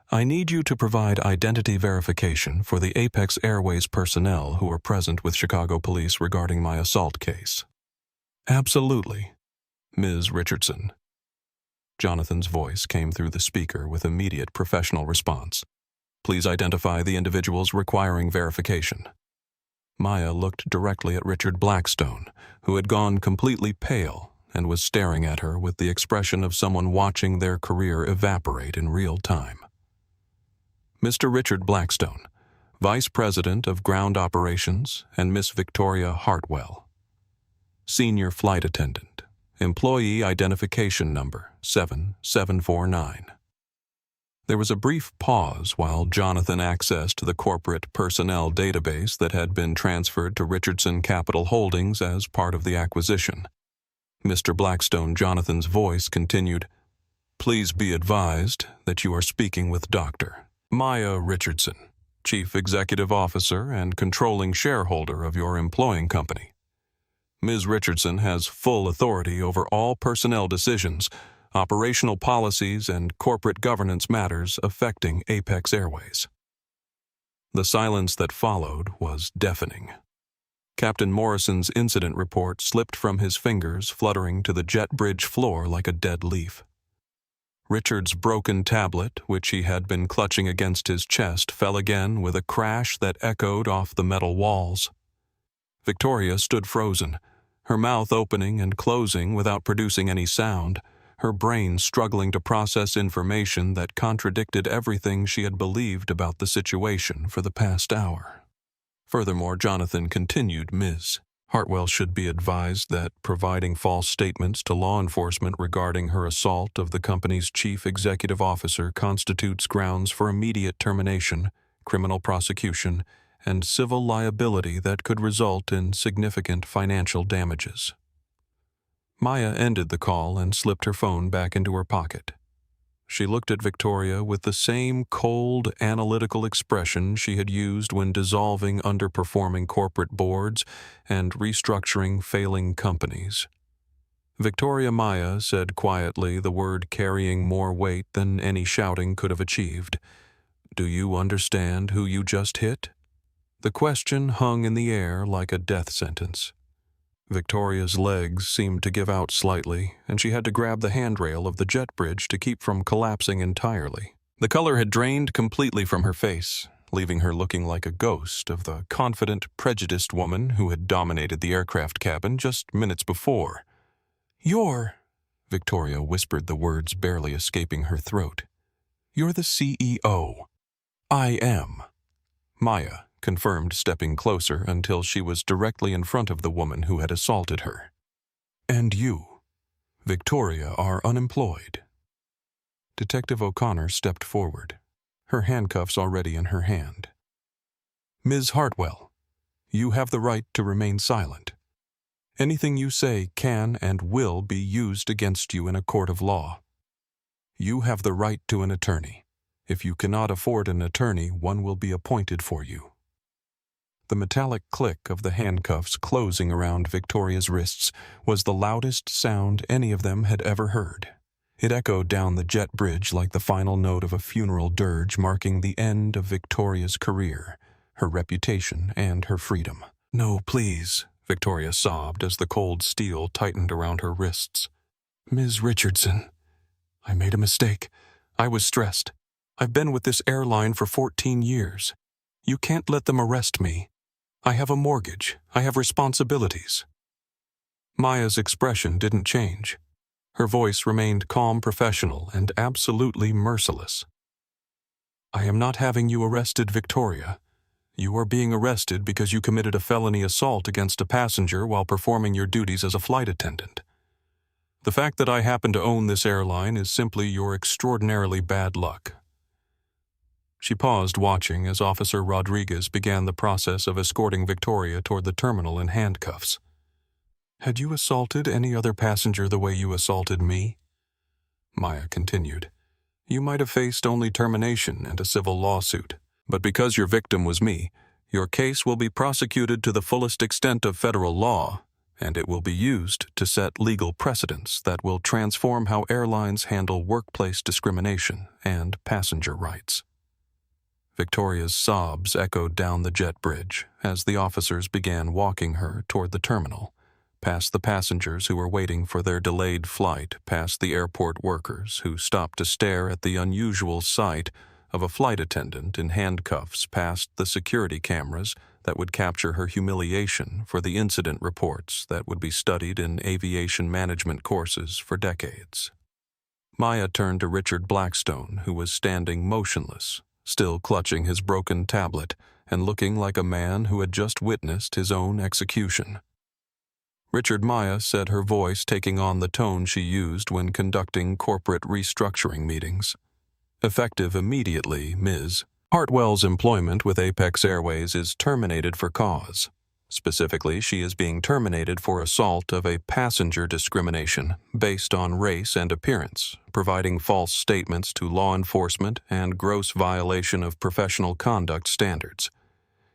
Speaker 1: "I need you to provide identity verification for the Apex Airways personnel who were present with Chicago police regarding my assault case." "Absolutely." Ms. Richardson. Jonathan's voice came through the speaker with immediate professional response. Please identify the individuals requiring verification. Maya looked directly at Richard Blackstone, who had gone completely pale and was staring at her with the expression of someone watching their career evaporate in real time. Mr. Richard Blackstone, Vice President of Ground Operations, and Miss Victoria Hartwell. Senior Flight Attendant, Employee Identification Number 7749. There was a brief pause while Jonathan accessed the corporate personnel database that had been transferred to Richardson Capital Holdings as part of the acquisition. Mr. Blackstone Jonathan's voice continued, Please be advised that you are speaking with Dr. Maya Richardson, Chief Executive Officer and controlling shareholder of your employing company. Ms. Richardson has full authority over all personnel decisions, operational policies, and corporate governance matters affecting Apex Airways. The silence that followed was deafening. Captain Morrison's incident report slipped from his fingers, fluttering to the jet bridge floor like a dead leaf. Richard's broken tablet, which he had been clutching against his chest, fell again with a crash that echoed off the metal walls. Victoria stood frozen, her mouth opening and closing without producing any sound, her brain struggling to process information that contradicted everything she had believed about the situation for the past hour. Furthermore, Jonathan continued, Ms. Hartwell should be advised that providing false statements to law enforcement regarding her assault of the company's chief executive officer constitutes grounds for immediate termination, criminal prosecution, and civil liability that could result in significant financial damages. Maya ended the call and slipped her phone back into her pocket. She looked at Victoria with the same cold, analytical expression she had used when dissolving underperforming corporate boards and restructuring failing companies. Victoria Maya said quietly, the word carrying more weight than any shouting could have achieved, Do you understand who you just hit? The question hung in the air like a death sentence. Victoria's legs seemed to give out slightly, and she had to grab the handrail of the jet bridge to keep from collapsing entirely. The color had drained completely from her face, leaving her looking like a ghost of the confident, prejudiced woman who had dominated the aircraft cabin just minutes before. Victoria whispered the words barely escaping her throat. You're the CEO. I am. Maya confirmed, stepping closer until she was directly in front of the woman who had assaulted her. And you, Victoria, are unemployed. Detective O'Connor stepped forward, her handcuffs already in her hand. Ms. Hartwell, you have the right to remain silent. Anything you say can and will be used against you in a court of law. You have the right to an attorney. If you cannot afford an attorney, one will be appointed for you. The metallic click of the handcuffs closing around Victoria's wrists was the loudest sound any of them had ever heard. It echoed down the jet bridge like the final note of a funeral dirge marking the end of Victoria's career, her reputation, and her freedom. No, please, Victoria sobbed as the cold steel tightened around her wrists. Ms. Richardson, I made a mistake. I was stressed. I've been with this airline for 14 years. You can't let them arrest me. I have a mortgage. I have responsibilities. Maya's expression didn't change. Her voice remained calm, professional, and absolutely merciless. I am not having you arrested, Victoria. You are being arrested because you committed a felony assault against a passenger while performing your duties as a flight attendant. The fact that I happen to own this airline is simply your extraordinarily bad luck. She paused, watching as Officer Rodriguez began the process of escorting Victoria toward the terminal in handcuffs. Had you assaulted any other passenger the way you assaulted me? Maya continued. You might have faced only termination and a civil lawsuit, but because your victim was me, your case will be prosecuted to the fullest extent of federal law, and it will be used to set legal precedents that will transform how airlines handle workplace discrimination and passenger rights. Victoria's sobs echoed down the jet bridge as the officers began walking her toward the terminal, past the passengers who were waiting for their delayed flight, past the airport workers who stopped to stare at the unusual sight of a flight attendant in handcuffs, past the security cameras that would capture her humiliation for the incident reports that would be studied in aviation management courses for decades. Maya turned to Richard Blackstone, who was standing motionless, still clutching his broken tablet and looking like a man who had just witnessed his own execution. Richard, Maya said, her voice taking on the tone she used when conducting corporate restructuring meetings. Effective immediately, Ms. Hartwell's employment with Apex Airways is terminated for cause. Specifically, she is being terminated for assault of a passenger discrimination based on race and appearance, providing false statements to law enforcement, and gross violation of professional conduct standards.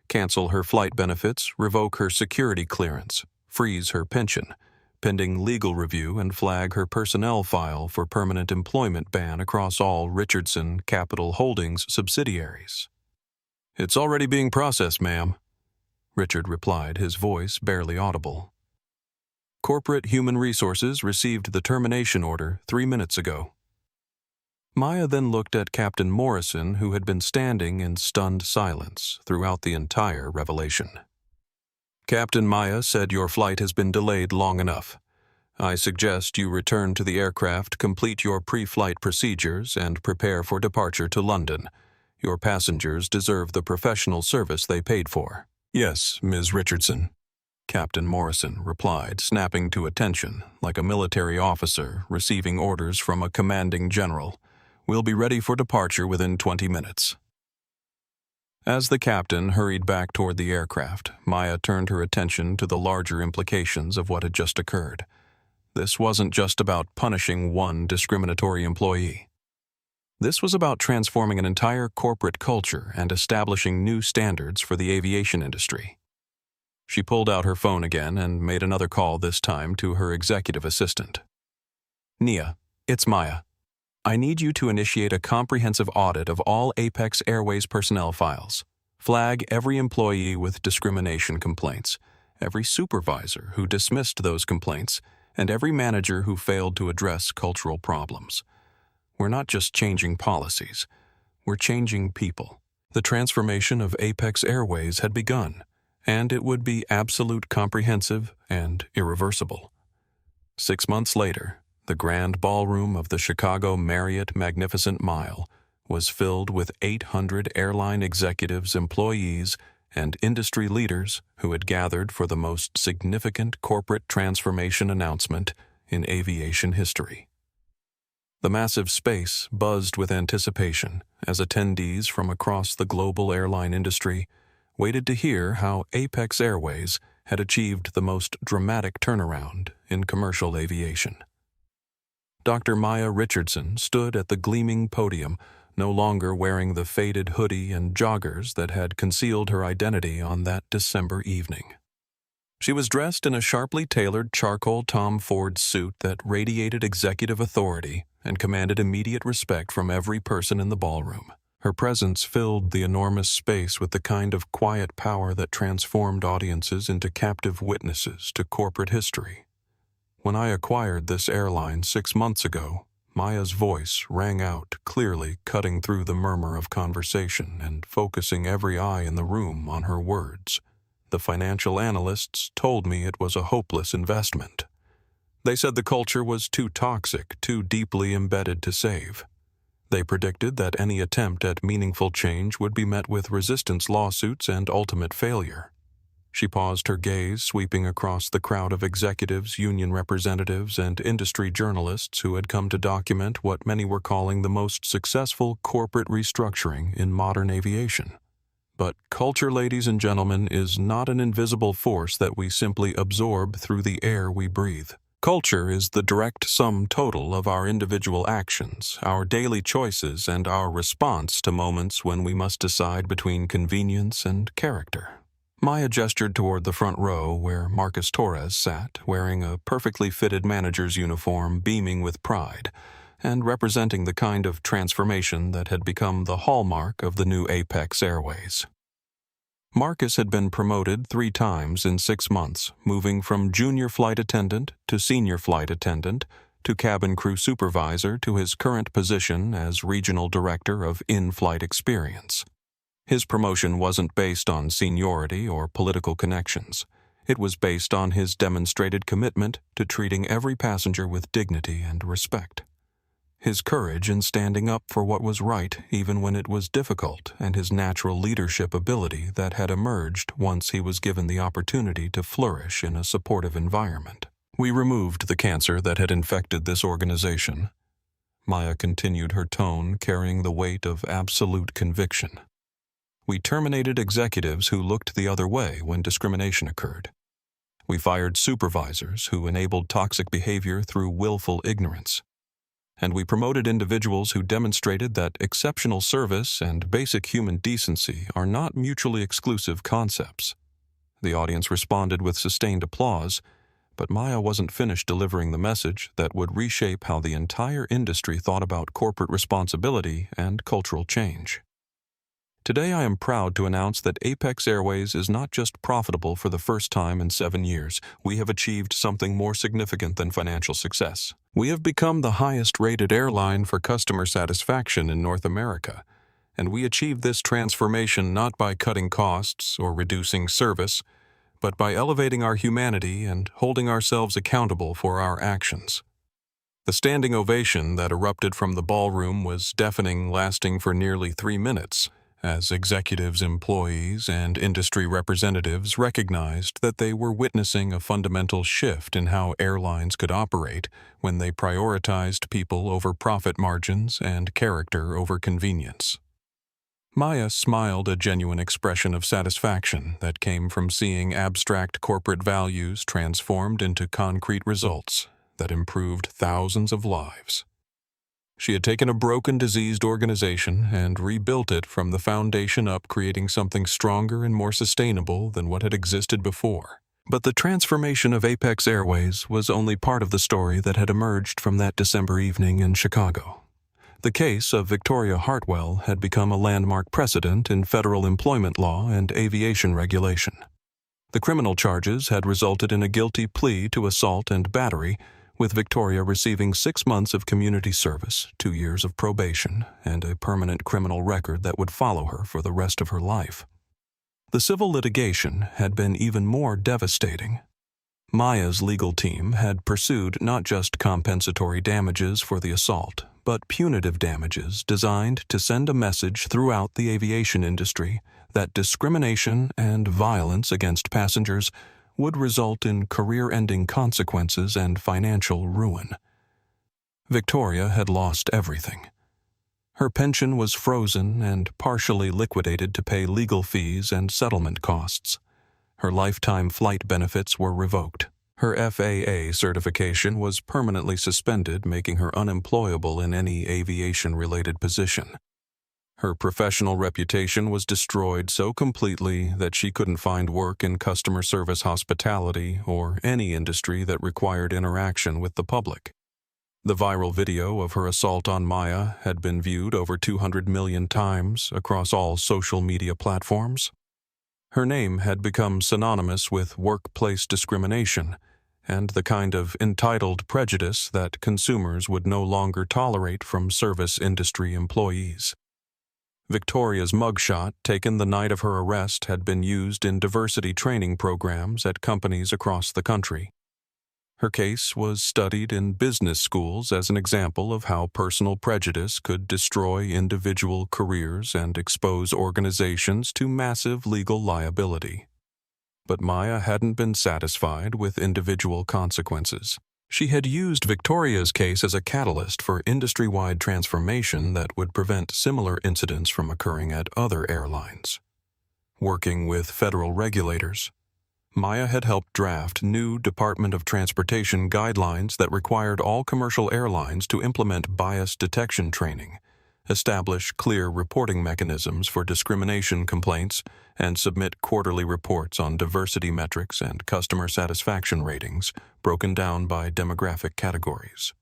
Speaker 1: Cancel her flight benefits, revoke her security clearance, freeze her pension, pending legal review, and flag her personnel file for permanent employment ban across all Richardson Capital Holdings subsidiaries. "It's already being processed, ma'am," Richard replied, his voice barely audible. "Corporate Human Resources received the termination order 3 minutes ago." Maya then looked at Captain Morrison, who had been standing in stunned silence throughout the entire revelation. "Captain, Maya said your flight has been delayed long enough. I suggest you return to the aircraft, complete your pre-flight procedures, and prepare for departure to London. Your passengers deserve the professional service they paid for." "Yes, Ms. Richardson," Captain Morrison replied, snapping to attention like a military officer receiving orders from a commanding general. "We'll be ready for departure within 20 minutes. As the captain hurried back toward the aircraft, Maya turned her attention to the larger implications of what had just occurred. This wasn't just about punishing one discriminatory employee. This was about transforming an entire corporate culture and establishing new standards for the aviation industry. She pulled out her phone again and made another call, this time to her executive assistant. "Nia, it's Maya. I need you to initiate a comprehensive audit of all Apex Airways personnel files. Flag every employee with discrimination complaints, every supervisor who dismissed those complaints, and every manager who failed to address cultural problems. We're not just changing policies, we're changing people." The transformation of Apex Airways had begun, and it would be absolute, comprehensive, and irreversible. 6 months later, the grand ballroom of the Chicago Marriott Magnificent Mile was filled with 800 airline executives, employees, and industry leaders who had gathered for the most significant corporate transformation announcement in aviation history. The massive space buzzed with anticipation as attendees from across the global airline industry waited to hear how Apex Airways had achieved the most dramatic turnaround in commercial aviation. Dr. Maya Richardson stood at the gleaming podium, no longer wearing the faded hoodie and joggers that had concealed her identity on that December evening. She was dressed in a sharply tailored charcoal Tom Ford suit that radiated executive authority and commanded immediate respect from every person in the ballroom. Her presence filled the enormous space with the kind of quiet power that transformed audiences into captive witnesses to corporate history. When I acquired this airline 6 months ago, Maya's voice rang out clearly, cutting through the murmur of conversation and focusing every eye in the room on her words. "The financial analysts told me it was a hopeless investment. They said the culture was too toxic, too deeply embedded to save. They predicted that any attempt at meaningful change would be met with resistance lawsuits and ultimate failure." She paused, her gaze sweeping across the crowd of executives, union representatives, and industry journalists who had come to document what many were calling the most successful corporate restructuring in modern aviation. But culture, ladies and gentlemen, is not an invisible force that we simply absorb through the air we breathe. Culture is the direct sum total of our individual actions, our daily choices, and our response to moments when we must decide between convenience and character. Maya gestured toward the front row where Marcus Torres sat, wearing a perfectly fitted manager's uniform, beaming with pride, and representing the kind of transformation that had become the hallmark of the new Apex Airways. Marcus had been promoted 3 times in 6 months, moving from junior flight attendant to senior flight attendant to cabin crew supervisor to his current position as regional director of in-flight experience. His promotion wasn't based on seniority or political connections. It was based on his demonstrated commitment to treating every passenger with dignity and respect. His courage in standing up for what was right even when it was difficult, and his natural leadership ability that had emerged once he was given the opportunity to flourish in a supportive environment. We removed the cancer that had infected this organization. Maya continued her tone, carrying the weight of absolute conviction. We terminated executives who looked the other way when discrimination occurred. We fired supervisors who enabled toxic behavior through willful ignorance. And we promoted individuals who demonstrated that exceptional service and basic human decency are not mutually exclusive concepts. The audience responded with sustained applause, but Maya wasn't finished delivering the message that would reshape how the entire industry thought about corporate responsibility and cultural change. Today I am proud to announce that Apex Airways is not just profitable for the first time in 7 years. We have achieved something more significant than financial success. We have become the highest-rated airline for customer satisfaction in North America, and we achieved this transformation not by cutting costs or reducing service, but by elevating our humanity and holding ourselves accountable for our actions. The standing ovation that erupted from the ballroom was deafening, lasting for nearly 3 minutes, as executives, employees, and industry representatives recognized that they were witnessing a fundamental shift in how airlines could operate when they prioritized people over profit margins and character over convenience. Maya smiled a genuine expression of satisfaction that came from seeing abstract corporate values transformed into concrete results that improved thousands of lives. She had taken a broken, diseased organization and rebuilt it from the foundation up, creating something stronger and more sustainable than what had existed before. But the transformation of Apex Airways was only part of the story that had emerged from that December evening in Chicago. The case of Victoria Hartwell had become a landmark precedent in federal employment law and aviation regulation. The criminal charges had resulted in a guilty plea to assault and battery, with Victoria receiving 6 months of community service, 2 years of probation, and a permanent criminal record that would follow her for the rest of her life. The civil litigation had been even more devastating. Maya's legal team had pursued not just compensatory damages for the assault, but punitive damages designed to send a message throughout the aviation industry that discrimination and violence against passengers would result in career-ending consequences and financial ruin. Victoria had lost everything. Her pension was frozen and partially liquidated to pay legal fees and settlement costs. Her lifetime flight benefits were revoked. Her FAA certification was permanently suspended, making her unemployable in any aviation-related position. Her professional reputation was destroyed so completely that she couldn't find work in customer service, hospitality, or any industry that required interaction with the public. The viral video of her assault on Maya had been viewed over 200 million times across all social media platforms. Her name had become synonymous with workplace discrimination and the kind of entitled prejudice that consumers would no longer tolerate from service industry employees. Victoria's mugshot, taken the night of her arrest, had been used in diversity training programs at companies across the country. Her case was studied in business schools as an example of how personal prejudice could destroy individual careers and expose organizations to massive legal liability. But Maya hadn't been satisfied with individual consequences. She had used Victoria's case as a catalyst for industry-wide transformation that would prevent similar incidents from occurring at other airlines. Working with federal regulators, Maya had helped draft new Department of Transportation guidelines that required all commercial airlines to implement bias detection training, establish clear reporting mechanisms for discrimination complaints, and submit quarterly reports on diversity metrics and customer satisfaction ratings broken down by demographic categories.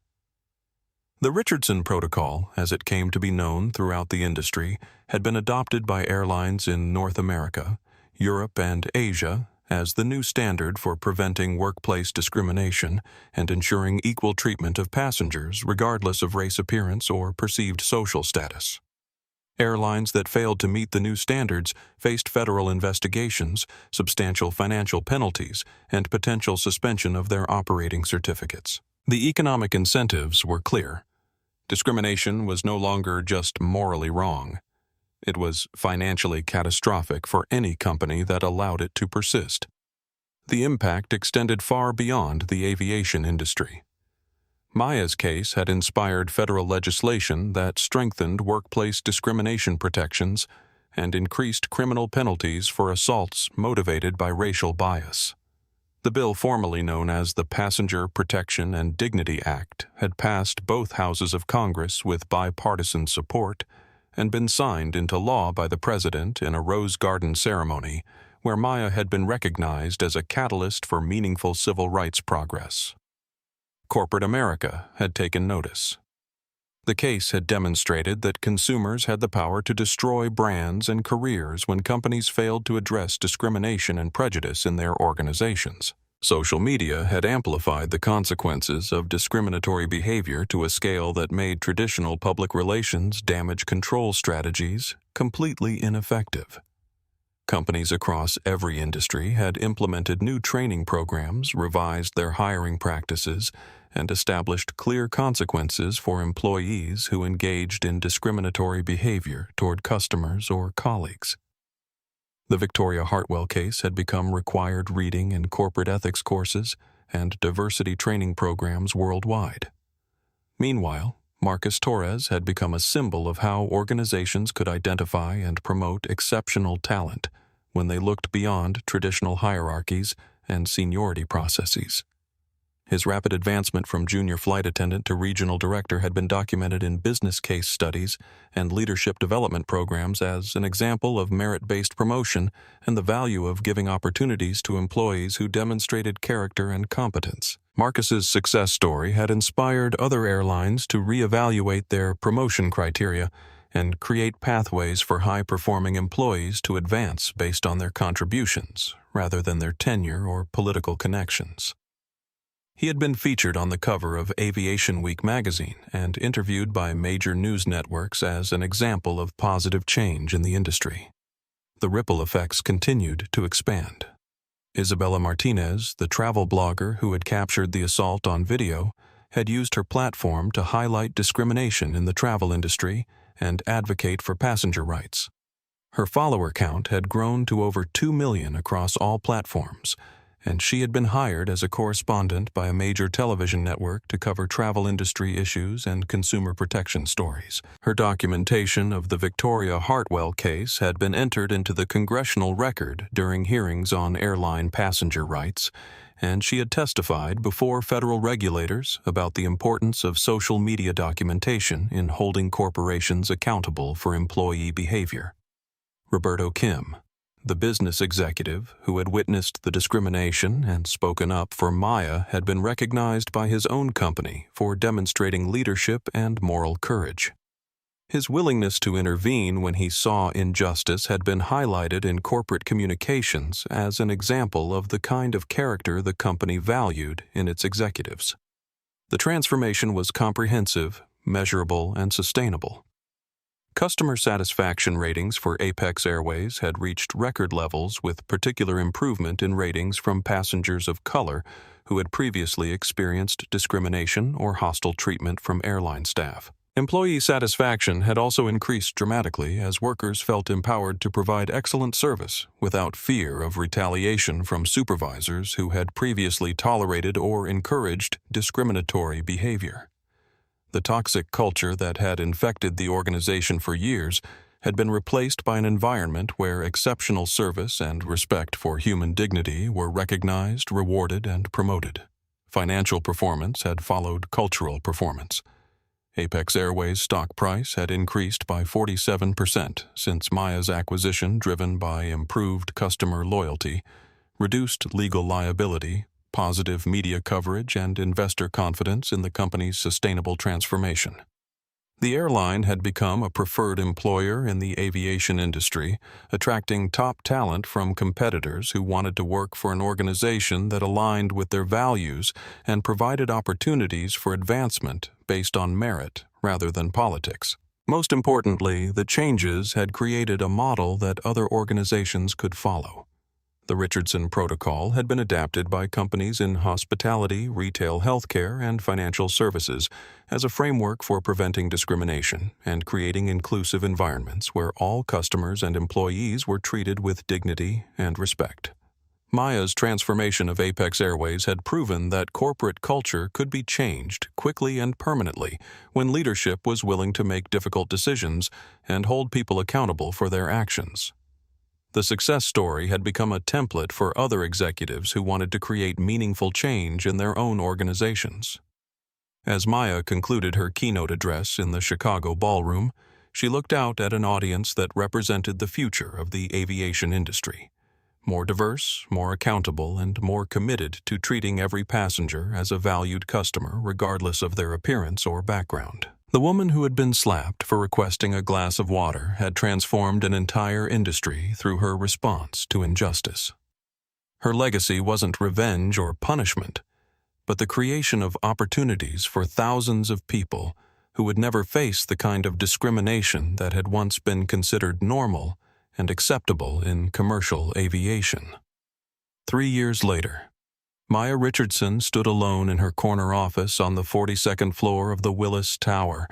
Speaker 1: The Richardson Protocol, as it came to be known throughout the industry, had been adopted by airlines in North America, Europe, and Asia as the new standard for preventing workplace discrimination and ensuring equal treatment of passengers regardless of race appearance or perceived social status. Airlines that failed to meet the new standards faced federal investigations, substantial financial penalties, and potential suspension of their operating certificates. The economic incentives were clear. Discrimination was no longer just morally wrong. It was financially catastrophic for any company that allowed it to persist. The impact extended far beyond the aviation industry. Maya's case had inspired federal legislation that strengthened workplace discrimination protections and increased criminal penalties for assaults motivated by racial bias. The bill, formerly known as the Passenger Protection and Dignity Act, had passed both houses of Congress with bipartisan support and been signed into law by the president in a Rose Garden ceremony where Maya had been recognized as a catalyst for meaningful civil rights progress. Corporate America had taken notice. The case had demonstrated that consumers had the power to destroy brands and careers when companies failed to address discrimination and prejudice in their organizations. Social media had amplified the consequences of discriminatory behavior to a scale that made traditional public relations damage control strategies completely ineffective. Companies across every industry had implemented new training programs, revised their hiring practices, and established clear consequences for employees who engaged in discriminatory behavior toward customers or colleagues. The Victoria Hartwell case had become required reading in corporate ethics courses and diversity training programs worldwide. Meanwhile, Marcus Torres had become a symbol of how organizations could identify and promote exceptional talent when they looked beyond traditional hierarchies and seniority processes. His rapid advancement from junior flight attendant to regional director had been documented in business case studies and leadership development programs as an example of merit-based promotion and the value of giving opportunities to employees who demonstrated character and competence. Marcus's success story had inspired other airlines to reevaluate their promotion criteria and create pathways for high-performing employees to advance based on their contributions rather than their tenure or political connections. He had been featured on the cover of Aviation Week magazine and interviewed by major news networks as an example of positive change in the industry. The ripple effects continued to expand. Isabella Martinez, the travel blogger who had captured the assault on video, had used her platform to highlight discrimination in the travel industry and advocate for passenger rights. Her follower count had grown to over 2 million across all platforms, and she had been hired as a correspondent by a major television network to cover travel industry issues and consumer protection stories. Her documentation of the Victoria Hartwell case had been entered into the congressional record during hearings on airline passenger rights, and she had testified before federal regulators about the importance of social media documentation in holding corporations accountable for employee behavior. Roberto Kim, the business executive who had witnessed the discrimination and spoken up for Maya, had been recognized by his own company for demonstrating leadership and moral courage. His willingness to intervene when he saw injustice had been highlighted in corporate communications as an example of the kind of character the company valued in its executives. The transformation was comprehensive, measurable, and sustainable. Customer satisfaction ratings for Apex Airways had reached record levels, with particular improvement in ratings from passengers of color who had previously experienced discrimination or hostile treatment from airline staff. Employee satisfaction had also increased dramatically as workers felt empowered to provide excellent service without fear of retaliation from supervisors who had previously tolerated or encouraged discriminatory behavior. The toxic culture that had infected the organization for years had been replaced by an environment where exceptional service and respect for human dignity were recognized, rewarded, and promoted. Financial performance had followed cultural performance. Apex Airways' stock price had increased by 47% since Maya's acquisition, driven by improved customer loyalty, reduced legal liability, positive media coverage, and investor confidence in the company's sustainable transformation. The airline had become a preferred employer in the aviation industry, attracting top talent from competitors who wanted to work for an organization that aligned with their values and provided opportunities for advancement based on merit rather than politics. Most importantly, the changes had created a model that other organizations could follow. The Richardson Protocol had been adapted by companies in hospitality, retail healthcare, and financial services as a framework for preventing discrimination and creating inclusive environments where all customers and employees were treated with dignity and respect. Maya's transformation of Apex Airways had proven that corporate culture could be changed quickly and permanently when leadership was willing to make difficult decisions and hold people accountable for their actions. The success story had become a template for other executives who wanted to create meaningful change in their own organizations. As Maya concluded her keynote address in the Chicago ballroom, she looked out at an audience that represented the future of the aviation industry. More diverse, more accountable, and more committed to treating every passenger as a valued customer regardless of their appearance or background. The woman who had been slapped for requesting a glass of water had transformed an entire industry through her response to injustice. Her legacy wasn't revenge or punishment, but the creation of opportunities for thousands of people who would never face the kind of discrimination that had once been considered normal and acceptable in commercial aviation. 3 years later, Maya Richardson stood alone in her corner office on the 42nd floor of the Willis Tower,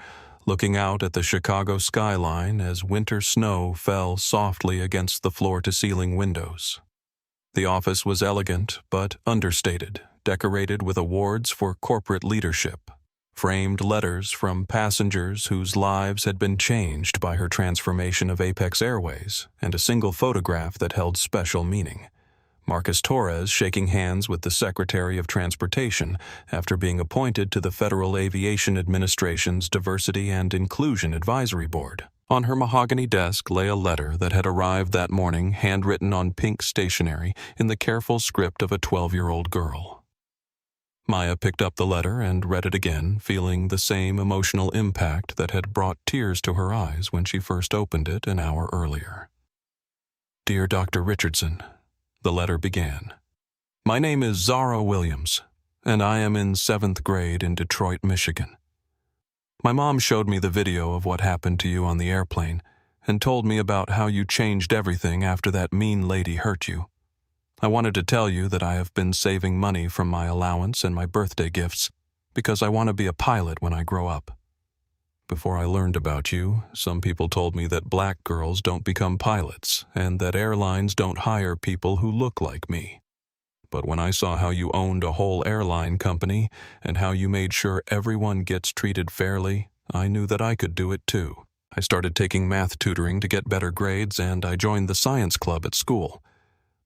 Speaker 1: looking out at the Chicago skyline as winter snow fell softly against the floor-to-ceiling windows. The office was elegant but understated, decorated with awards for corporate leadership, framed letters from passengers whose lives had been changed by her transformation of Apex Airways, and a single photograph that held special meaning. Marcus Torres shaking hands with the Secretary of Transportation after being appointed to the Federal Aviation Administration's Diversity and Inclusion Advisory Board. On her mahogany desk lay a letter that had arrived that morning, handwritten on pink stationery in the careful script of a 12-year-old girl. Maya picked up the letter and read it again, feeling the same emotional impact that had brought tears to her eyes when she first opened it an hour earlier. "Dear Dr. Richardson," the letter began. "My name is Zara Williams, and I am in 7th grade in Detroit, Michigan. My mom showed me the video of what happened to you on the airplane and told me about how you changed everything after that mean lady hurt you. I wanted to tell you that I have been saving money from my allowance and my birthday gifts because I want to be a pilot when I grow up. Before I learned about you, some people told me that black girls don't become pilots and that airlines don't hire people who look like me. But when I saw how you owned a whole airline company and how you made sure everyone gets treated fairly, I knew that I could do it too. I started taking math tutoring to get better grades, and I joined the science club at school.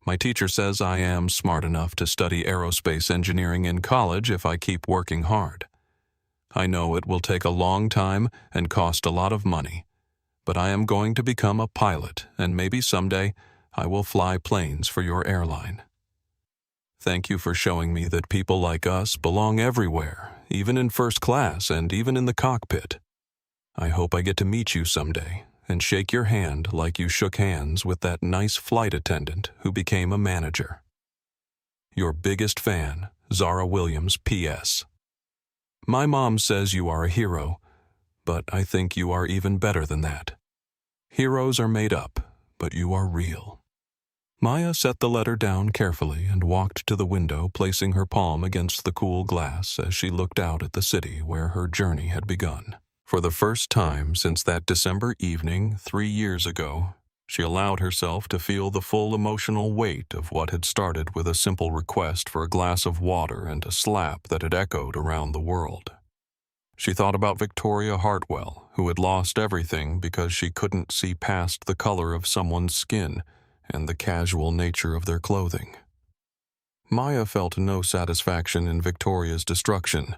Speaker 1: My teacher says I am smart enough to study aerospace engineering in college if I keep working hard. I know it will take a long time and cost a lot of money, but I am going to become a pilot, and maybe someday I will fly planes for your airline. Thank you for showing me that people like us belong everywhere, even in first class and even in the cockpit. I hope I get to meet you someday and shake your hand like you shook hands with that nice flight attendant who became a manager. Your biggest fan, Zara Williams, P.S. My mom says you are a hero, but I think you are even better than that. Heroes are made up, but you are real." Maya set the letter down carefully and walked to the window, placing her palm against the cool glass as she looked out at the city where her journey had begun. For the first time since that December evening 3 years ago, she allowed herself to feel the full emotional weight of what had started with a simple request for a glass of water and a slap that had echoed around the world. She thought about Victoria Hartwell, who had lost everything because she couldn't see past the color of someone's skin and the casual nature of their clothing. Maya felt no satisfaction in Victoria's destruction,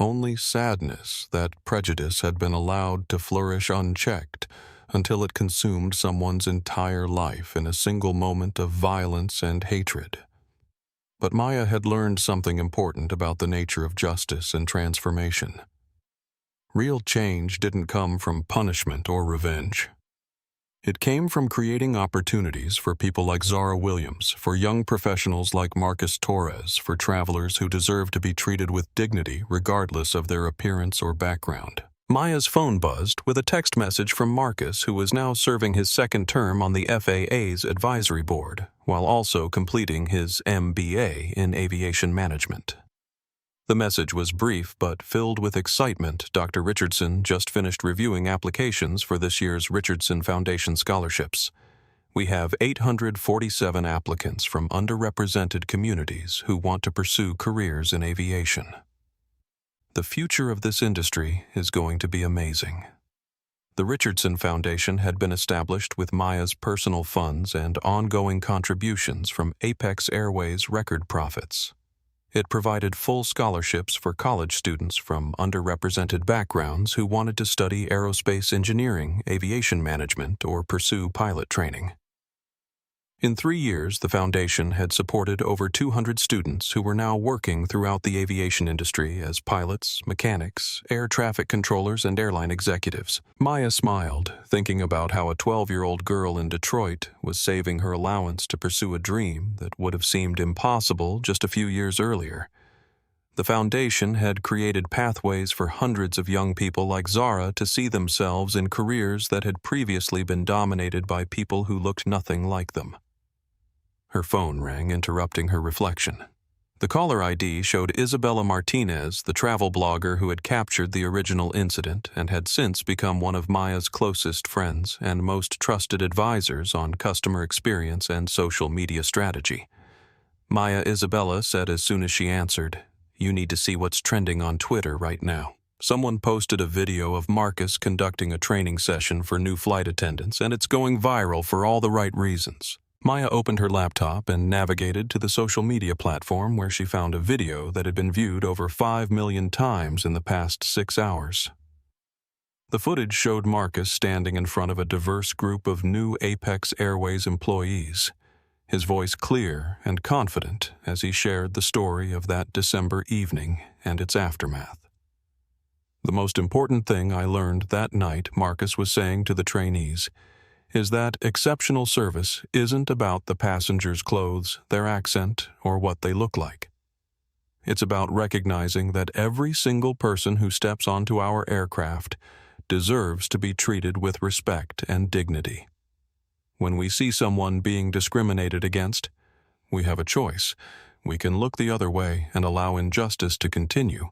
Speaker 1: only sadness that prejudice had been allowed to flourish unchecked until it consumed someone's entire life in a single moment of violence and hatred. But Maya had learned something important about the nature of justice and transformation. Real change didn't come from punishment or revenge. It came from creating opportunities for people like Zara Williams, for young professionals like Marcus Torres, for travelers who deserve to be treated with dignity regardless of their appearance or background. Maya's phone buzzed with a text message from Marcus, who was now serving his second term on the FAA's advisory board, while also completing his MBA in aviation management. The message was brief but filled with excitement. Dr. Richardson just finished reviewing applications for this year's Richardson Foundation scholarships. We have 847 applicants from underrepresented communities who want to pursue careers in aviation. The future of this industry is going to be amazing. The Richardson Foundation had been established with Maya's personal funds and ongoing contributions from Apex Airways record profits. It provided full scholarships for college students from underrepresented backgrounds who wanted to study aerospace engineering, aviation management, or pursue pilot training. In 3 years, the foundation had supported over 200 students who were now working throughout the aviation industry as pilots, mechanics, air traffic controllers, and airline executives. Maya smiled, thinking about how a 12-year-old girl in Detroit was saving her allowance to pursue a dream that would have seemed impossible just a few years earlier. The foundation had created pathways for hundreds of young people like Zara to see themselves in careers that had previously been dominated by people who looked nothing like them. Her phone rang, interrupting her reflection. The caller ID showed Isabella Martinez, the travel blogger who had captured the original incident and had since become one of Maya's closest friends and most trusted advisors on customer experience and social media strategy. Maya Isabella said as soon as she answered, "You need to see what's trending on Twitter right now." Someone posted a video of Marcus conducting a training session for new flight attendants, and it's going viral for all the right reasons. Maya opened her laptop and navigated to the social media platform where she found a video that had been viewed over 5 million times in the past 6 hours. The footage showed Marcus standing in front of a diverse group of new Apex Airways employees, his voice clear and confident as he shared the story of that December evening and its aftermath. "The most important thing I learned that night," Marcus was saying to the trainees, "is that exceptional service isn't about the passengers' clothes, their accent, or what they look like. It's about recognizing that every single person who steps onto our aircraft deserves to be treated with respect and dignity. When we see someone being discriminated against, we have a choice. We can look the other way and allow injustice to continue,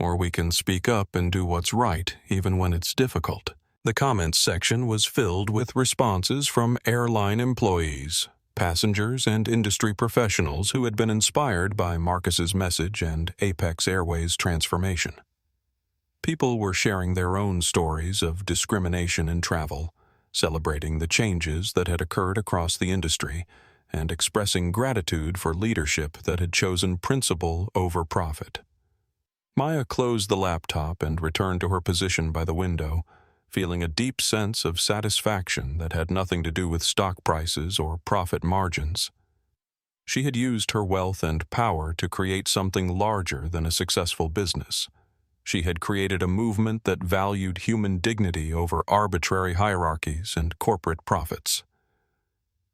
Speaker 1: or we can speak up and do what's right even when it's difficult." The comments section was filled with responses from airline employees, passengers, and industry professionals who had been inspired by Marcus's message and Apex Airways' transformation. People were sharing their own stories of discrimination in travel, celebrating the changes that had occurred across the industry, and expressing gratitude for leadership that had chosen principle over profit. Maya closed the laptop and returned to her position by the window, feeling a deep sense of satisfaction that had nothing to do with stock prices or profit margins. She had used her wealth and power to create something larger than a successful business. She had created a movement that valued human dignity over arbitrary hierarchies and corporate profits.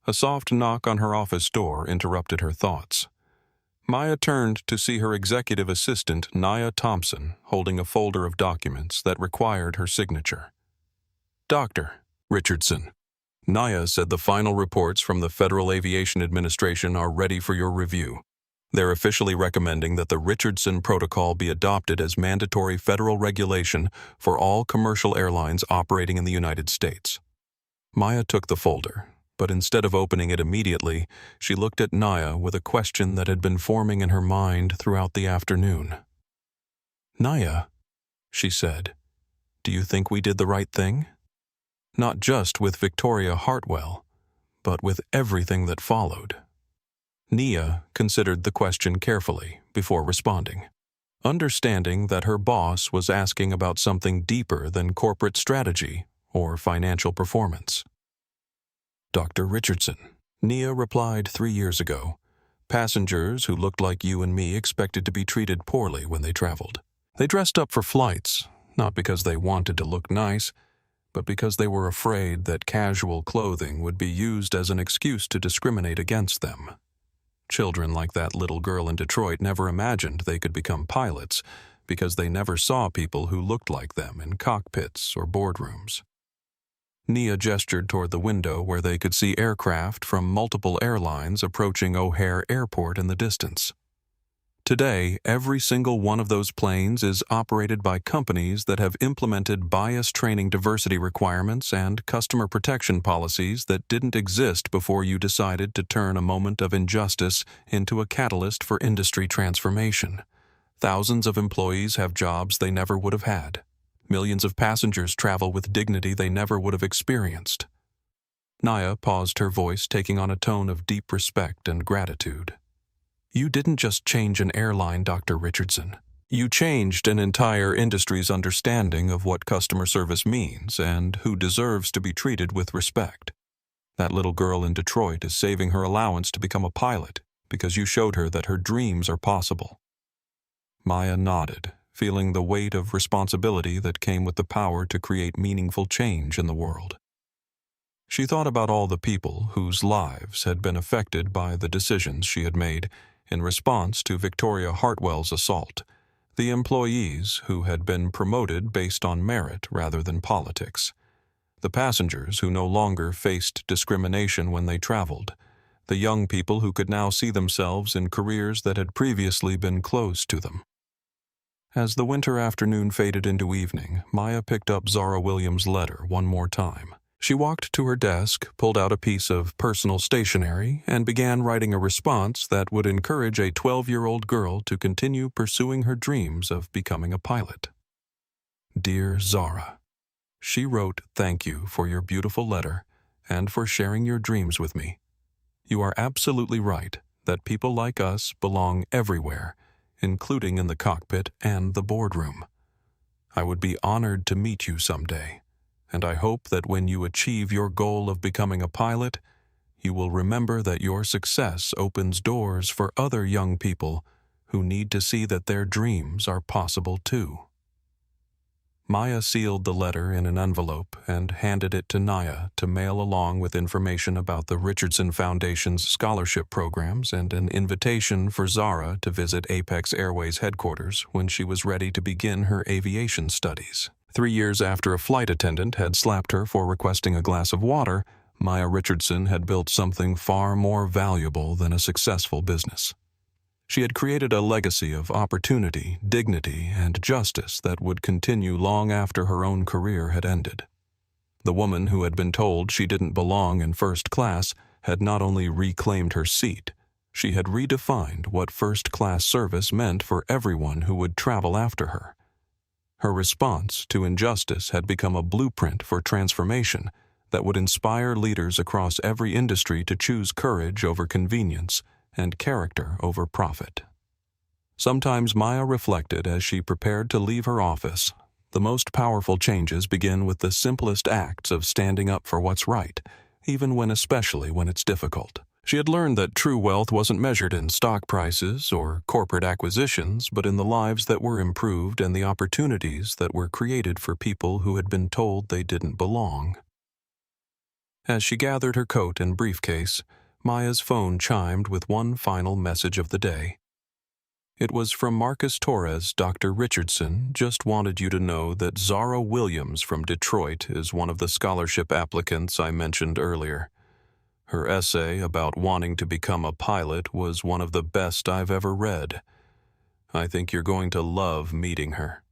Speaker 1: A soft knock on her office door interrupted her thoughts. Maya turned to see her executive assistant, Nia Thompson, holding a folder of documents that required her signature. "Dr. Richardson," Nia said, "the final reports from the Federal Aviation Administration are ready for your review. They're officially recommending that the Richardson Protocol be adopted as mandatory federal regulation for all commercial airlines operating in the United States." Maya took the folder, but instead of opening it immediately, she looked at Nia with a question that had been forming in her mind throughout the afternoon. "Nia," she said, "do you think we did the right thing? Not just with Victoria Hartwell, but with everything that followed." Nia considered the question carefully before responding, understanding that her boss was asking about something deeper than corporate strategy or financial performance. "Dr. Richardson," Nia replied 3 years ago, "passengers who looked like you and me expected to be treated poorly when they traveled. They dressed up for flights, not because they wanted to look nice, but because they were afraid that casual clothing would be used as an excuse to discriminate against them. Children like that little girl in Detroit never imagined they could become pilots because they never saw people who looked like them in cockpits or boardrooms. Nia gestured toward the window where they could see aircraft from multiple airlines approaching O'Hare Airport in the distance. Today, every single one of those planes is operated by companies that have implemented bias training diversity requirements and customer protection policies that didn't exist before you decided to turn a moment of injustice into a catalyst for industry transformation. Thousands of employees have jobs they never would have had. Millions of passengers travel with dignity they never would have experienced. Nia paused, her voice taking on a tone of deep respect and gratitude. You didn't just change an airline, Dr. Richardson. You changed an entire industry's understanding of what customer service means and who deserves to be treated with respect. That little girl in Detroit is saving her allowance to become a pilot because you showed her that her dreams are possible. Maya nodded, feeling the weight of responsibility that came with the power to create meaningful change in the world. She thought about all the people whose lives had been affected by the decisions she had made in response to Victoria Hartwell's assault, the employees who had been promoted based on merit rather than politics, the passengers who no longer faced discrimination when they traveled, the young people who could now see themselves in careers that had previously been closed to them. As the winter afternoon faded into evening, Maya picked up Zara Williams' letter one more time. She walked to her desk, pulled out a piece of personal stationery, and began writing a response that would encourage a 12-year-old girl to continue pursuing her dreams of becoming a pilot. Dear Zara, she wrote, "Thank you for your beautiful letter and for sharing your dreams with me. You are absolutely right that people like us belong everywhere, including in the cockpit and the boardroom. I would be honored to meet you someday, and I hope that when you achieve your goal of becoming a pilot, you will remember that your success opens doors for other young people who need to see that their dreams are possible too." Maya sealed the letter in an envelope and handed it to Nia to mail along with information about the Richardson Foundation's scholarship programs and an invitation for Zara to visit Apex Airways headquarters when she was ready to begin her aviation studies. 3 years after a flight attendant had slapped her for requesting a glass of water, Maya Richardson had built something far more valuable than a successful business. She had created a legacy of opportunity, dignity, and justice that would continue long after her own career had ended. The woman who had been told she didn't belong in first class had not only reclaimed her seat, she had redefined what first-class service meant for everyone who would travel after her. Her response to injustice had become a blueprint for transformation that would inspire leaders across every industry to choose courage over convenience and character over profit. Sometimes Maya reflected as she prepared to leave her office, the most powerful changes begin with the simplest acts of standing up for what's right, especially when it's difficult. She had learned that true wealth wasn't measured in stock prices or corporate acquisitions, but in the lives that were improved and the opportunities that were created for people who had been told they didn't belong. As she gathered her coat and briefcase, Maya's phone chimed with one final message of the day. It was from Marcus Torres. "Dr. Richardson just wanted you to know that Zara Williams from Detroit is one of the scholarship applicants I mentioned earlier. Her essay about wanting to become a pilot was one of the best I've ever read. I think you're going to love meeting her."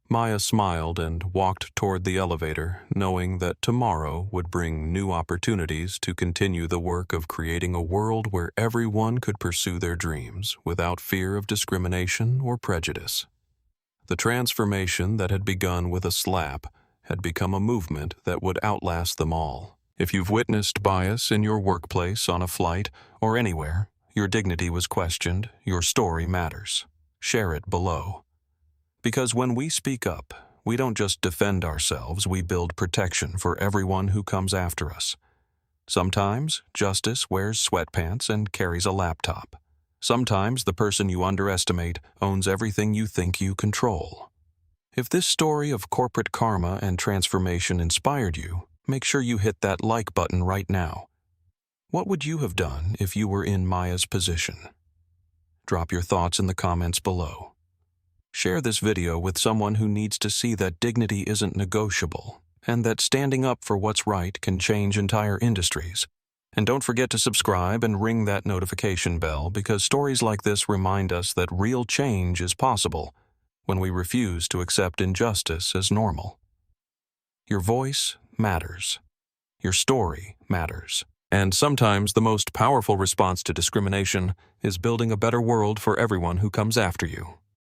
Speaker 1: Maya smiled and walked toward the elevator, knowing that tomorrow would bring new opportunities to continue the work of creating a world where everyone could pursue their dreams without fear of discrimination or prejudice. The transformation that had begun with a slap had become a movement that would outlast them all. If you've witnessed bias in your workplace, on a flight, or anywhere, your dignity was questioned, your story matters. Share it below. Because when we speak up, we don't just defend ourselves, we build protection for everyone who comes after us. Sometimes, justice wears sweatpants and carries a laptop. Sometimes, the person you underestimate owns everything you think you control. If this story of corporate karma and transformation inspired you, make sure you hit that like button right now. What would you have done if you were in Maya's position? Drop your thoughts in the comments below. Share this video with someone who needs to see that dignity isn't negotiable and that standing up for what's right can change entire industries. And don't forget to subscribe and ring that notification bell, because stories like this remind us that real change is possible when we refuse to accept injustice as normal. Your voice matters. Your story matters. And sometimes the most powerful response to discrimination is building a better world for everyone who comes after you.